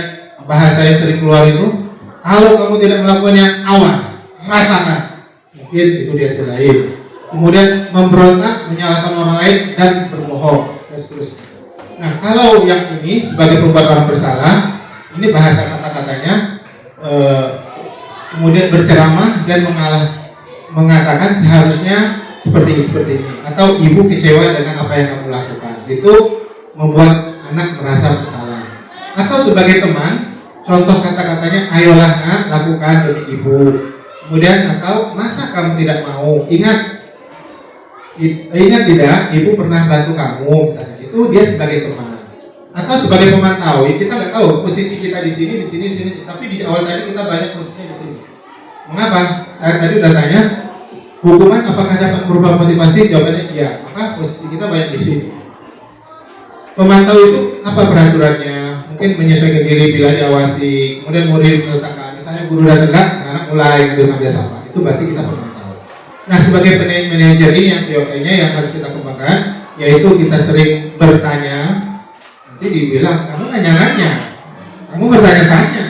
bahasa yang sering keluar itu, kalau kamu tidak melakukannya, awas, rasakan. Mungkin itu diistilahi. Kemudian memberontak, menyalahkan orang lain dan berbohong, dan seterusnya. Nah, kalau yang ini sebagai pembuat orang bersalah, ini bahasa kata-katanya, kemudian berceramah dan mengatakan seharusnya seperti ini, atau ibu kecewa dengan apa yang kamu lakukan. Itu membuat anak merasa bersalah. Atau sebagai teman, contoh kata-katanya, ayolah nak, lakukan demi ibu. Kemudian atau masa kamu tidak mau? Ingat tidak, ibu pernah bantu kamu, misalnya. Itu dia sebagai teman. Atau sebagai pemantau, kita nggak tahu posisi kita di sini, tapi di awal tadi kita banyak posisinya di sini. Mengapa? Saya tadi udah tanya, hukuman apakah dapat merubah motivasi? Jawabannya iya. Maka posisi kita banyak di sini. Pemantau itu apa peraturannya? Mungkin menyesuaikan diri bila diawasi. Kemudian murid meletakkan, misalnya guru udah tegak, anak mulai dengan biasa apa? Itu berarti kita pemantau. Nah, sebagai manajer ini yang seyogianya yang harus kita kembangkan, yaitu kita sering bertanya. Nanti dibilang, kamu nanya-nanya, kamu bertanya-tanya.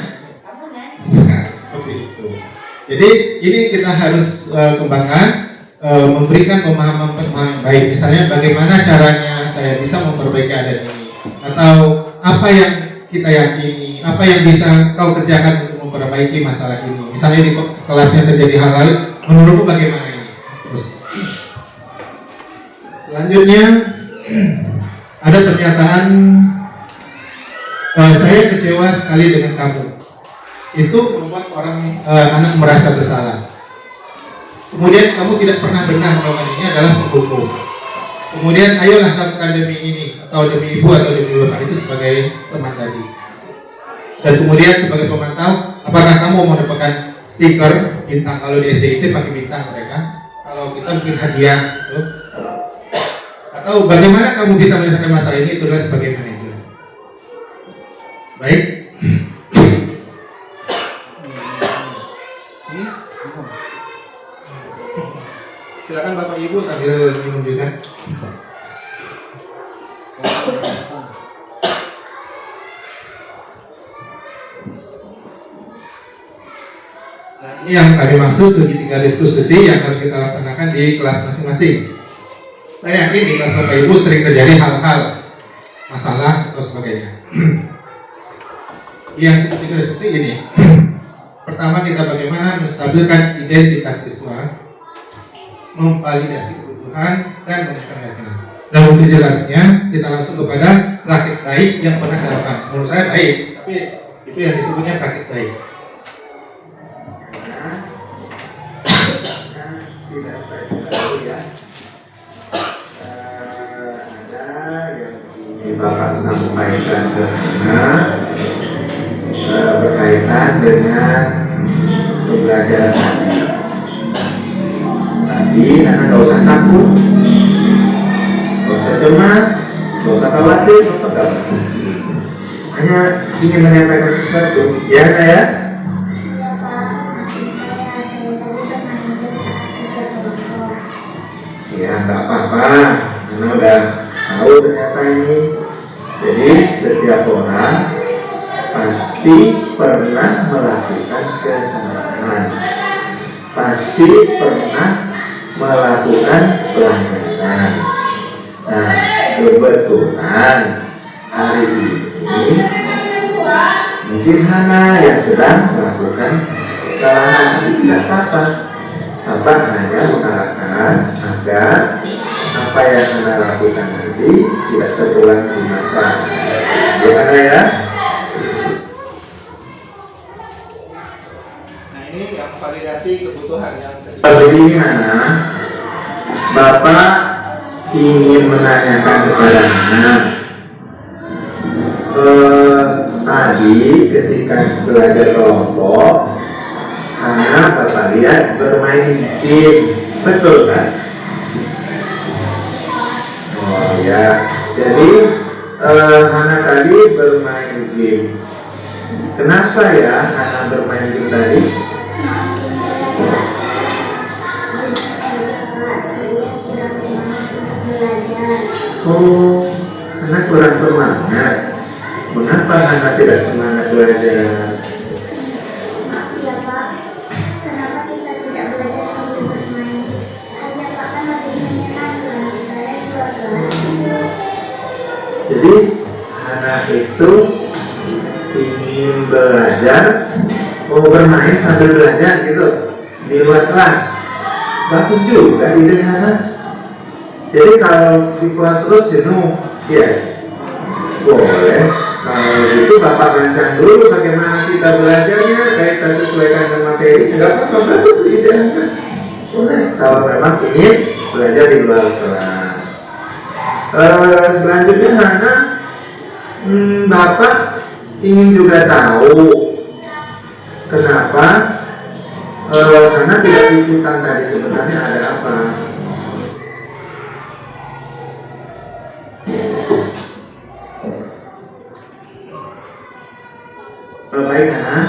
Nah, seperti itu. Jadi ini kita harus kembangkan, memberikan pemahaman yang baik. Misalnya bagaimana caranya saya bisa memperbaiki adat ini, atau apa yang kita yakini, apa yang bisa kau kerjakan untuk memperbaiki masalah ini. Misalnya di kelasnya terjadi hal-hal, menurutmu bagaimana ini? Terus. Selanjutnya ada pernyataan, saya kecewa sekali dengan kamu. Itu membuat anak merasa bersalah. Kemudian kamu tidak pernah benar melakukan ini adalah penghukum. Kemudian ayolah lakukan demi ini atau demi ibu atau demi bapak itu sebagai teman tadi. Dan kemudian sebagai pemantau, apakah kamu mau mendapatkan stiker bintang? Kalau di SDIT pakai bintang mereka, kalau kita bikin hadiah gitu. Atau bagaimana kamu bisa menyelesaikan masalah ini, itulah sebagai manajer. Baik. Silakan Bapak Ibu sambil minum juga. Nah, ini yang tadi maksud segitiga diskusi yang harus kita laksanakan di kelas masing-masing. Saya yakin di kelas Bapak Ibu sering terjadi hal-hal masalah atau sebagainya. Yang segitiga diskusi ini, pertama kita bagaimana menstabilkan identitas siswa, memvalidasi kebutuhan dan meningkatkan keyakinan. Dan untuk jelasnya kita langsung kepada praktik baik yang pernah saya lakukan. Menurut saya baik, tapi itu yang disebutnya praktik baik. Tidak saya tahu ya. Ada yang ingin Bapak sampaikan ke anak berkaitan dengan pembelajaran tadi. Tapi anak gak usah takut, gak usah cemas, gak usah khawatir, hanya ingin menyampaikan sesuatu, ya Kak ya? Ya nggak apa-apa, karena udah tahu ternyata ini. Jadi setiap orang pasti pernah melakukan kesalahan, pasti pernah melakukan pelanggaran. Nah, kebetulan hari ini mungkin Hana yang sedang melakukan kesalahan, tapi tidak apa-apa. Bapak hanya mengharapkan agar apa yang Hana lakukan nanti tidak terulang di masa depan ya. Nah ini yang validasi kebutuhan yang ketiga. Jadi Hana, Bapak ingin menanyakan kepada Hana, tadi ketika belajar kelompok, Hana Bapak lihat bermain game, betul kan? Oh ya, jadi Hana tadi bermain game. Kenapa ya Hana bermain game tadi? Oh, Hana kurang semangat. Mengapa Hana tidak semangat belajar? Ya Pak, kenapa kita tidak belajar sambil bermain? Saja Pak, kan lebih menyenangkan. Saya juga kelas. Jadi Hana itu ingin belajar, mau bermain sambil belajar gitu di luar kelas. Bagus juga ide Hana. Jadi kalau di kelas terus jenuh, ya boleh. Kalau gitu Bapak rancang dulu bagaimana kita belajarnya, kita sesuaikan dengan materi. Enggak apa-apa, bagus ide Hana. Boleh kalau memang ingin belajar di luar kelas. Selanjutnya Hana, Bapak ingin juga tahu kenapa Hana tidak ikutan tadi, sebenarnya ada apa? Baik Hana,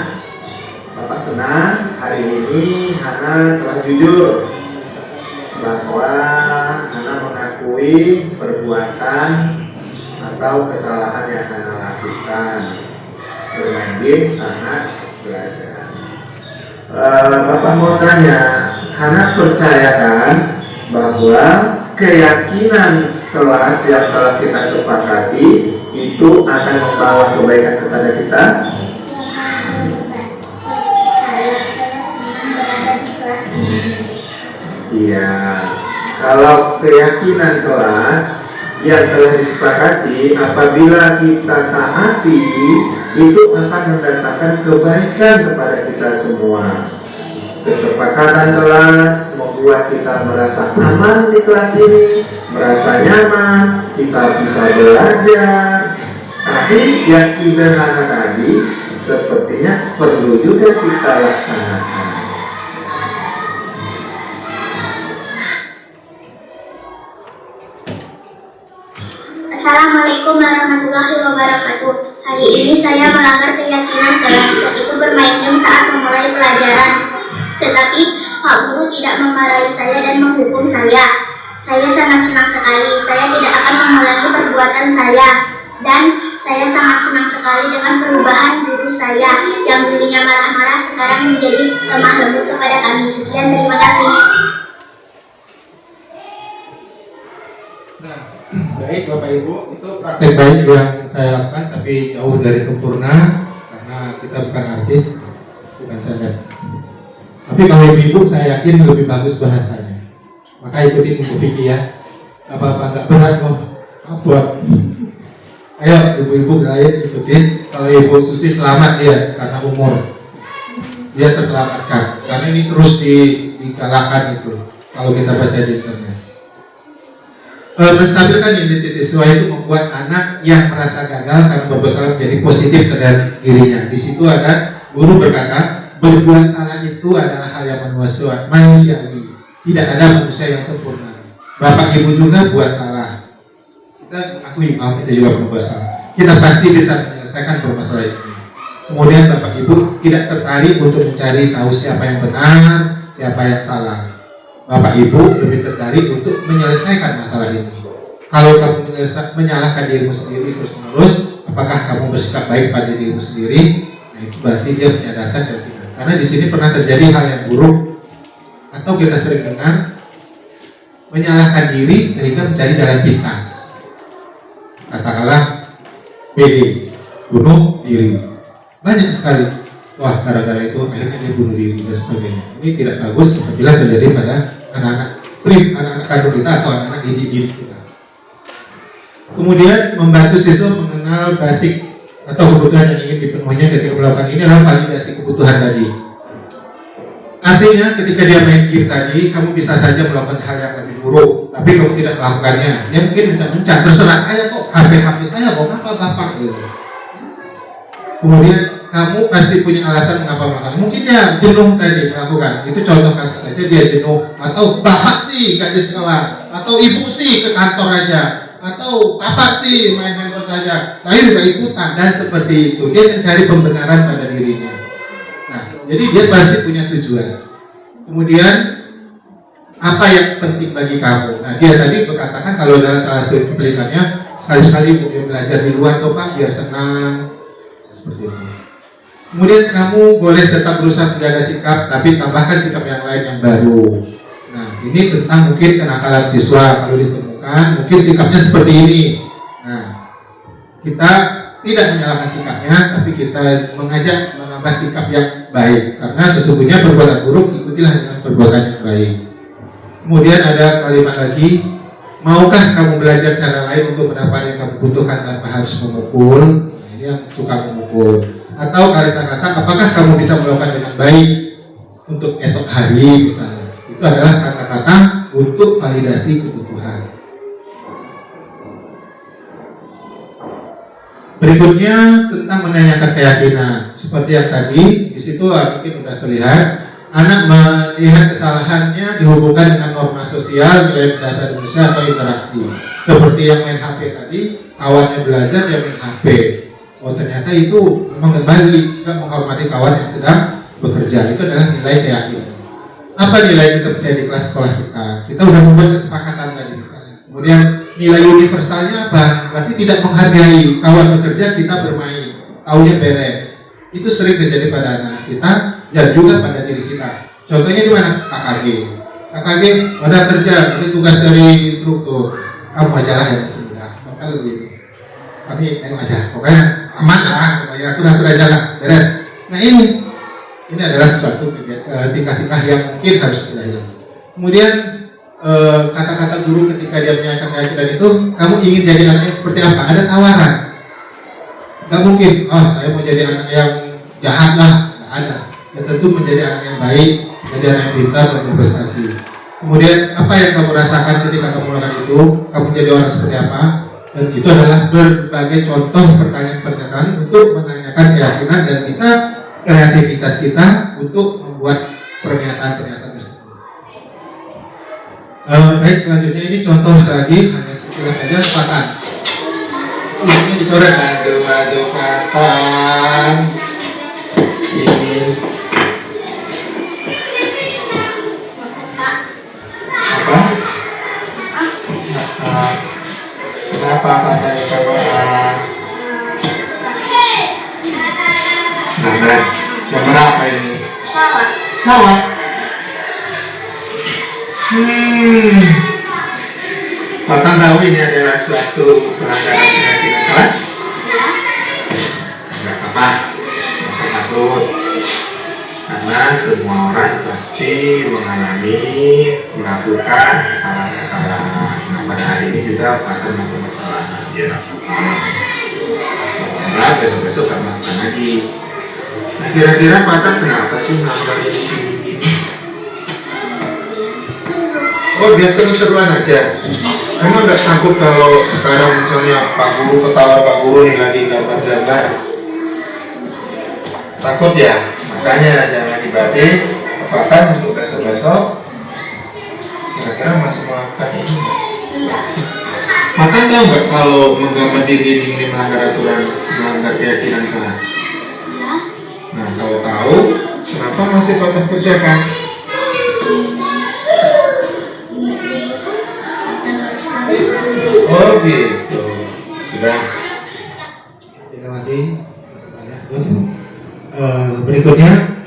Bapak senang hari ini Hana telah jujur bahwa Hana mengakui perbuatan atau kesalahan yang Hana lakukan. Bermain game sangat belajar. Bapak mau tanya, Hana percayakan bahwa keyakinan kelas yang telah kita sepakati itu akan membawa kebaikan kepada kita? Iya, kalau keyakinan kelas yang telah disepakati apabila kita taati itu akan mendatangkan kebaikan kepada kita semua. Kesepakatan kelas membuat kita merasa aman di kelas ini, merasa nyaman, kita bisa belajar. Tapi yang sederhana tadi sepertinya perlu juga kita laksanakan. Assalamualaikum warahmatullahi wabarakatuh. Hari ini saya melanggar keyakinan kelas, yaitu bermain game saat memulai pelajaran. Tetapi Pak Guru tidak memarahi saya dan menghukum saya. Saya sangat senang sekali. Saya tidak akan mengulangi perbuatan saya. Dan saya sangat senang sekali dengan perubahan guru saya yang dulunya marah-marah sekarang menjadi lemah lembut kepada kami. Sekian, terima kasih. Nah, baik Bapak Ibu, itu praktek baik yang saya lakukan, tapi jauh dari sempurna karena kita bukan artis, bukan seleb. Tapi kalau ibu-ibu saya yakin lebih bagus bahasanya. Maka ikutin Ibu Vicky ya. Apa-apa nggak berat kok. Buat. Ayo ibu-ibu lain ikutin. Kalau Ibu Susi selamat dia karena umur. Dia terselamatkan. Karena ini terus digalakkan itu. Kalau kita baca di internet. Menstabilkan identitas siswa itu membuat anak yang merasa gagal karena berbuat salah menjadi positif terhadap dirinya. Di situ ada guru berkata, berbuat salah itu adalah hal yang manusiawi. Tidak ada manusia yang sempurna. Bapak Ibu juga buat salah. Kita akui bahwa kita juga berbuat salah. Kita pasti bisa menyelesaikan permasalahan ini. Kemudian Bapak Ibu tidak tertarik untuk mencari tahu siapa yang benar, siapa yang salah. Bapak Ibu lebih tertarik untuk menyelesaikan masalah ini. Kalau kamu menyalahkan dirimu sendiri terus-menerus, apakah kamu bersikap baik pada dirimu sendiri? Nah, itu berarti dia menyadarkan dan tidak. Karena di sini pernah terjadi hal yang buruk, atau kita sering dengar menyalahkan diri sehingga mencari jalan pintas. Katakanlah PD, bunuh diri. Banyak sekali. Wah, gara-gara itu akhirnya dia bunuh diri dan sebagainya. Ini tidak bagus apabila terjadi pada anak-anak kandung kita atau anak-anak didik kita. Kemudian membantu siswa mengenal basic atau kebutuhan yang ingin dipenuhinya ketika melakukan ini adalah validasi kebutuhan tadi. Artinya ketika dia main game tadi, kamu bisa saja melakukan hal yang lebih buruk, tapi kamu tidak melakukannya. Dia mungkin mencak-mencak, terserah saya kok, HP saya mau apa bapak gitu. Kemudian kamu pasti punya alasan mengapa melakukan. Mungkin dia jenuh tadi melakukan. Itu contoh kasus saja, dia jenuh, atau bapak sih gak di sekelas, atau ibu sih ke kantor aja, atau apa sih main handphone saja, saya juga ikutan, dan seperti itu. Dia mencari pembenaran pada dirinya. Nah, jadi dia pasti punya tujuan. Kemudian apa yang penting bagi kamu? Nah, dia tadi berkatakan kalau dalam salah satu cuplikannya, sekali-sekali dia belajar di luar toh Pak, biar senang, seperti itu. Kemudian kamu boleh tetap berusaha menjaga sikap, tapi tambahkan sikap yang lain yang baru. Nah, ini tentang mungkin kenakalan siswa kalau ditemukan, mungkin sikapnya seperti ini. Nah, kita tidak menyalahkan sikapnya, tapi kita mengajak menambah sikap yang baik. Karena sesungguhnya perbuatan buruk ikutilah dengan perbuatan yang baik. Kemudian ada kalimat lagi, maukah kamu belajar cara lain untuk mendapat yang kamu butuhkan tanpa harus memukul? Nah, ini yang suka memukul. Atau kata-kata, apakah kamu bisa melakukan dengan baik untuk esok hari misalnya? Itu adalah kata-kata untuk validasi kebutuhan. Berikutnya tentang menanyakan keyakinan. Seperti yang tadi, di situ mungkin sudah terlihat, anak melihat kesalahannya dihubungkan dengan norma sosial, nilai bahasa Indonesia atau interaksi. Seperti yang main HP tadi, kawannya belajar, dia main HP. Oh ternyata itu memang kembali kita menghormati kawan yang sedang bekerja. Itu adalah nilai keyakinan. Apa nilai kita percaya di kelas sekolah kita? Kita sudah membuat kesepakatan tadi misalnya. Kemudian nilai universalnya apa? Berarti tidak menghargai kawan bekerja, kita bermain, taunya beres. Itu sering terjadi pada anak kita dan juga pada diri kita. Contohnya di mana? KKG. KKG pada kerja, itu tugas dari instruktur. Kamu ajalah yang sudah. Maka lebih kami aja. Pokoknya aman lah, atur aja lah, beres. Nah ini adalah sesuatu tingkah-tingkah yang mungkin harus kita hilangkan. Kemudian kata-kata guru ketika dia menyampaikan keyakinan itu, kamu ingin jadi anaknya seperti apa? Ada tawaran. Gak mungkin, oh saya mau jadi anak yang jahat lah, gak ada. Ya tentu menjadi anak yang baik, jadi anak yang pintar dan berprestasi. Kemudian apa yang kamu rasakan ketika kamu melakukan itu, kamu jadi orang seperti apa? Dan itu adalah berbagai contoh pertanyaan-pertanyaan untuk menanyakan keyakinan dan bisa kreativitas kita untuk membuat pernyataan-pernyataan tersebut. Baik, selanjutnya ini contoh lagi, hanya sekilas saja Fatan. Ini dicoret. Aduh Fatan. Ini apa? Kenapa Fatan dicoret? Nah, gambar apa ini? Pesawat. Fatan tahu ini adalah suatu pelanggaran keyakinan kelas? Enggak apa-apa, nggak usah takut. Karena semua orang pasti mengalami melakukan kesalahan-kesalahan. Nah, pada hari ini juga Fatan melakukan kesalahan. Ya, orang besok-besok tak melakukan lagi. Nah, kira-kira Fatan kenapa sih melakukan ini? Oh, biar seru-seruan aja. Emang nggak takut kalau sekarang misalnya Pak Guru ketawa Pak Guru nih lagi gambar-gambar? Takut ya? Makanya jangan dibatik. Fatan untuk besok-besok kira-kira masih melakukan ini. Fatan tahu nggak kalau menggambar di dinding ini melanggar aturan, melanggar keyakinan kelas? Nah, kalau tahu, kenapa masih Fatan kerjakan? Oh gitu, sudah. Berikutnya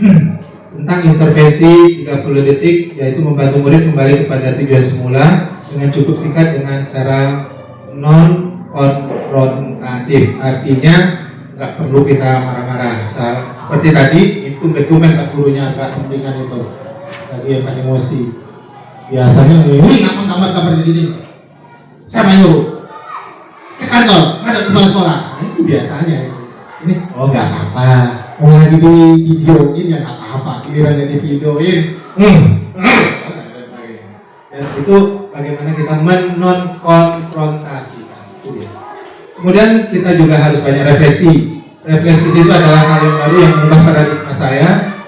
tentang intervensi 30 detik, yaitu membantu murid kembali kepada tujuan semula dengan cukup singkat dengan cara non konfrontatif. Artinya nggak perlu kita marah-marah. Seperti tadi itu dokumen Pak gurunya agak mendingan itu, tadi yang kan emosi. Biasanya ini gambar-gambar di dinding. Siapa yang nyuruh? Ke kantor, ada kepala sekolah. Nah, itu biasanya. Ini, oh nggak apa-apa. Mau lagi di videoin ya nggak apa-apa. Giliran di videoin, dan itu bagaimana kita menonkonfrontasikan. Kemudian kita juga harus banyak refleksi. Refleksi itu adalah hal yang baru yang mengubah paradigma saya,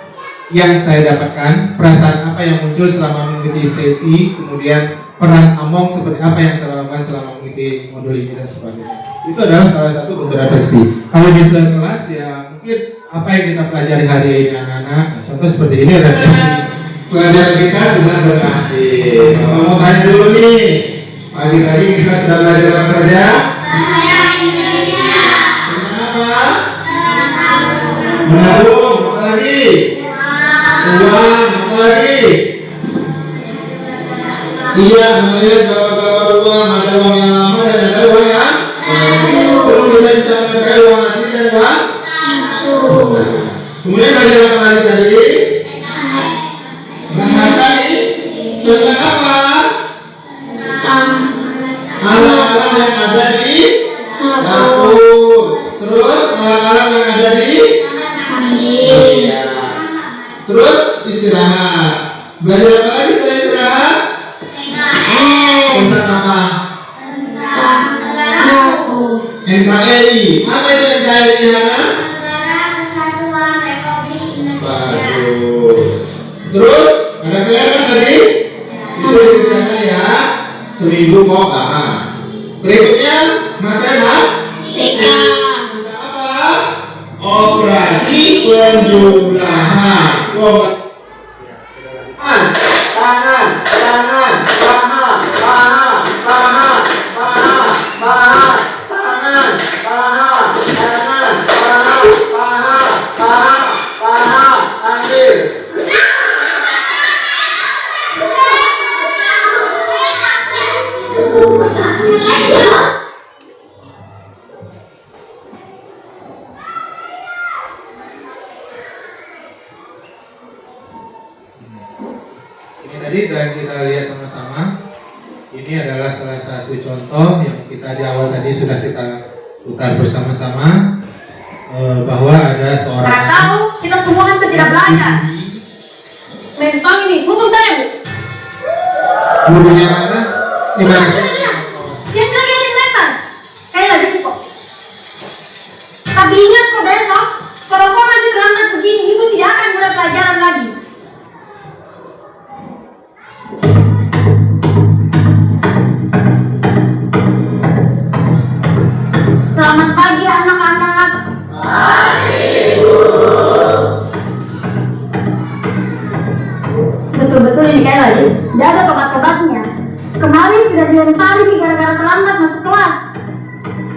yang saya dapatkan, perasaan apa yang muncul selama mengikuti sesi, kemudian peran Among seperti apa yang saya lakukan selama mengikuti modul ini dan sebagainya. Itu adalah salah satu bentuk refleksi. Kalau di kelas ya mungkin apa yang kita pelajari hari ini anak-anak, nah, contoh seperti ini refleksi. Pelajaran kita sudah berakhir. Bapak mau tanya dulu nih, pagi tadi kita sudah belajar apa saja? Kenapa? Menabung, apa lagi? Uang, apa lagi? Iya, melihat gambar-gambar uang, ada uang yang lama dan ada uang yang baru. Kita bisa memakai uang asli dan uang palsu. Kemudian belajar apa lagi tadi? Bahasa ini tentang apa? Alat-alat yang ada di dapur. Terus alat-alat yang ada di iya. Terus istirahat. Belajar apa lagi setelah istirahat? Tentang apa? NKRI. Apa itu NKRI ya? Negara Kesatuan Republik Indonesia. Bagus. Terus ada PR kan tadi? Itu dikerjakan ya. Seminggu kok paham. Berikutnya matematika. Tentang apa? Operasi penjumlahan. Ini tadi dan kita lihat sama-sama. Ini adalah salah satu contoh yang kita di awal tadi sudah kita putar bersama-sama, bahwa ada seorang Tahu kita semua kan tidak belajar. Mentong ini, hukum saya Bu. Gurunya mana? Di mana? Yang lagi yang lempar, kayak lagi sih kok. Tapi ingat kok besok, kalau kau maju terlambat begini, ibu tidak akan mulai pelajaran lagi. Selamat pagi anak-anak. Betul-betul ini kayak lagi, tidak ada tobat-tobatnya. Kemarin sudah dilempari nih gara-gara terlambat masuk kelas.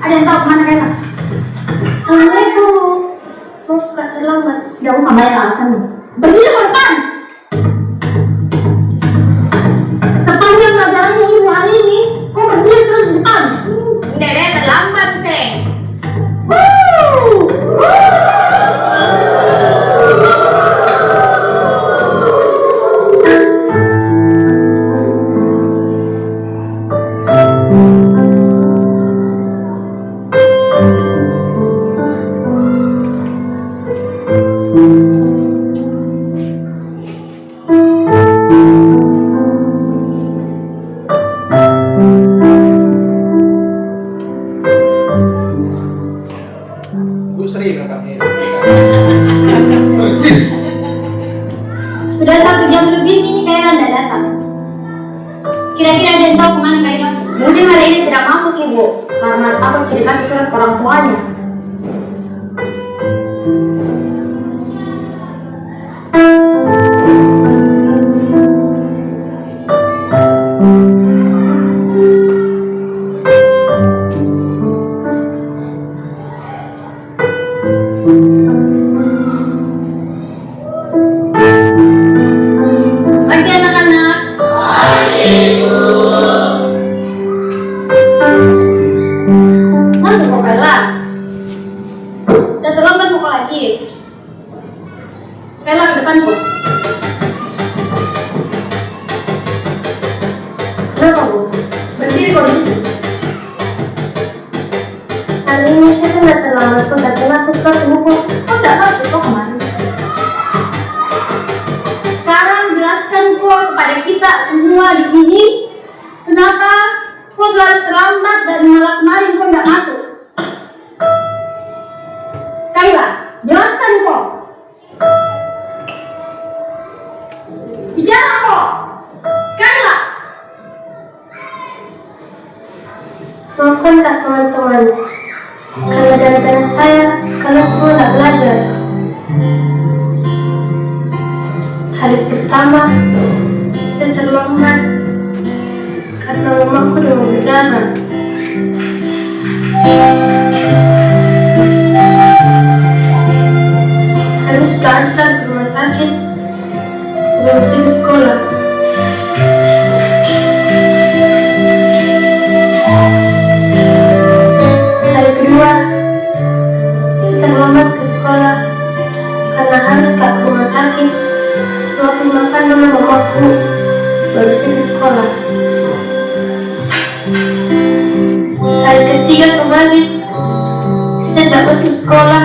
Ada yang tahu kemana Kayla? Assalamualaikum Bu. Maaf Kak terlambat. Tidak usah banyak alasan. Berdiri ke depan. Sepanjang pelajarannya ibu hari ini, kok berdiri terus di depan? Dede terlambat sih. Bu Sri nampaknya. Persis. Sudah 1 jam lebih ini Kayla tidak datang. Kira-kira ada yang tahu kemana Kayla? Mungkin hari ini tidak masuk Ibu, karena takut dikasih surat ke orang tuanya. Pagi anak-anak. Masuk kok Kayla. Udah terlambat mau lagi. Kayla ke depan kok. Kenapa Bu? Berdiri kok di situ. Hari ini saya kan udah terlambat kok, tapi masuk ke buku. Kok nggak masuk kok kemarin? Sekarang jelaskan kok kepada kita semua di sini kenapa kok selalu terlambat dan malah kemarin kok nggak masuk. Kayla, jelaskan kok. Bicara kok. Kayla. Maafkan Kak teman-teman, karena gara-gara saya, kalian semua nggak belajar. Hari pertama, saya terlambat karena mamaku demam berdarah. Harus diantar ke rumah sakit sebelum saya sekolah. Hari kedua, saya terlambat ke sekolah karena harus ke rumah sakit. Suapin makan sama mamaku, baru saya ke sekolah. Hari ketiga kemarin, saya tidak masuk sekolah.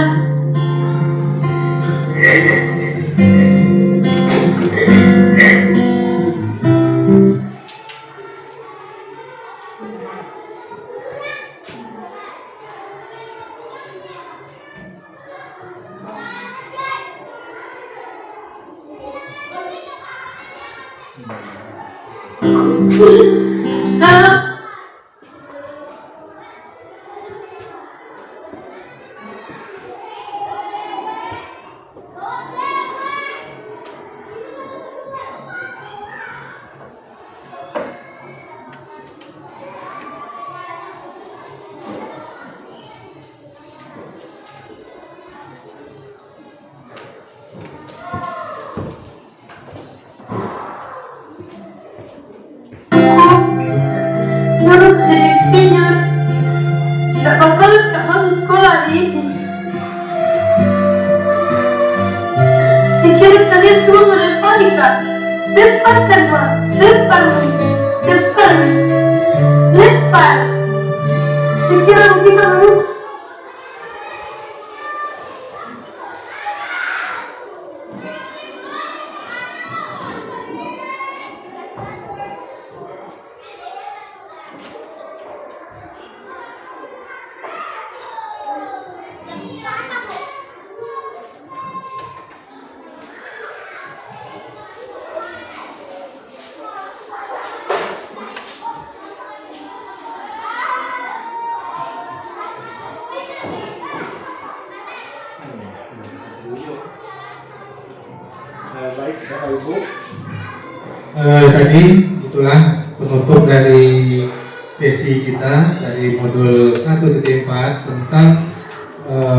Menurut direksinya, tidak bakal masuk sekolah hari ini. Saya kira kalian semua melempari Kak. Lempar kan Mak, lempar, lempar, lempar. Saya kira kita mau. Ibu, tadi itulah penutup dari sesi kita dari modul 1.4 tentang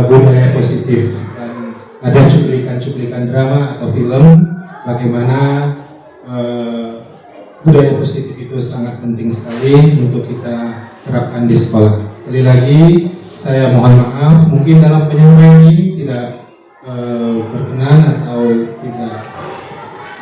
budaya positif, dan ada cuplikan-cuplikan drama atau film bagaimana budaya positif itu sangat penting sekali untuk kita terapkan di sekolah. Sekali lagi saya mohon maaf mungkin dalam penyampaian ini tidak berkenan atau tidak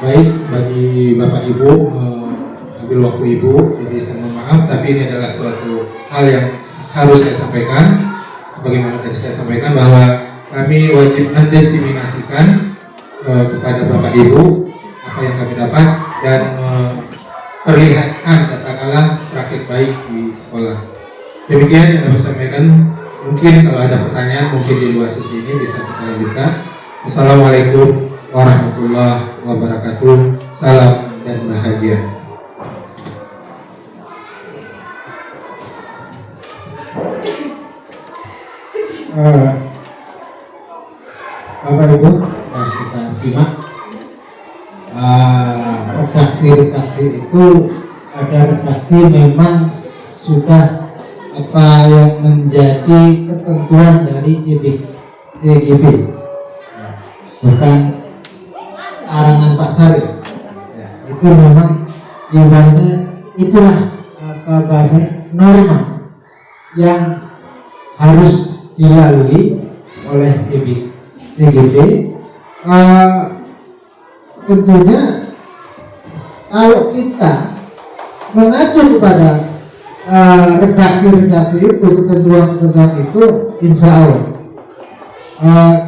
baik bagi Bapak Ibu mengambil waktu Ibu, jadi saya mohon maaf, tapi ini adalah suatu hal yang harus saya sampaikan. Sebagaimana tadi saya sampaikan bahwa kami wajib mendiseminasikan kepada Bapak Ibu apa yang kami dapat dan memperlihatkan katakanlah praktik baik di sekolah. Demikian yang dapat saya sampaikan. Mungkin kalau ada pertanyaan mungkin di luar sesi ini bisa kita lanjutkan. Wassalamualaikum warahmatullahi wabarakatuh. Salam dan bahagia. Bapak Ibu, kita simak redaksi itu ada redaksi memang sudah apa yang menjadi ketentuan dari CGB, bukan arangan Pak Sari. Itu memang ibaratnya itulah apa bahasanya norma yang harus dilalui oleh CGB. Tentunya kalau kita mengacu kepada redaksi-redaksi itu, ketentuan-ketentuan itu, insya Allah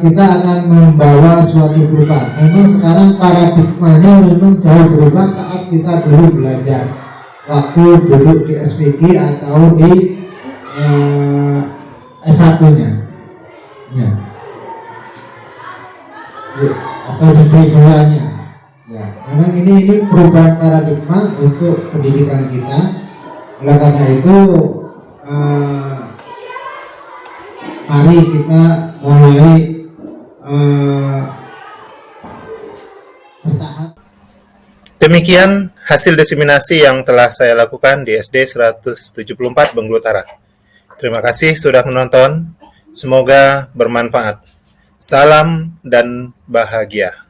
kita akan membawa suatu perubahan. Memang sekarang paradigmanya memang jauh berubah saat kita dulu belajar waktu duduk di SPG atau di S1-nya ya. Atau di D2-nya ya. Memang ini perubahan paradigma untuk pendidikan kita. Oleh karena itu mari kita mulai bertahap. Demikian hasil diseminasi yang telah saya lakukan di SD 174 Bengkulu Utara. Terima kasih sudah menonton. Semoga bermanfaat. Salam dan bahagia.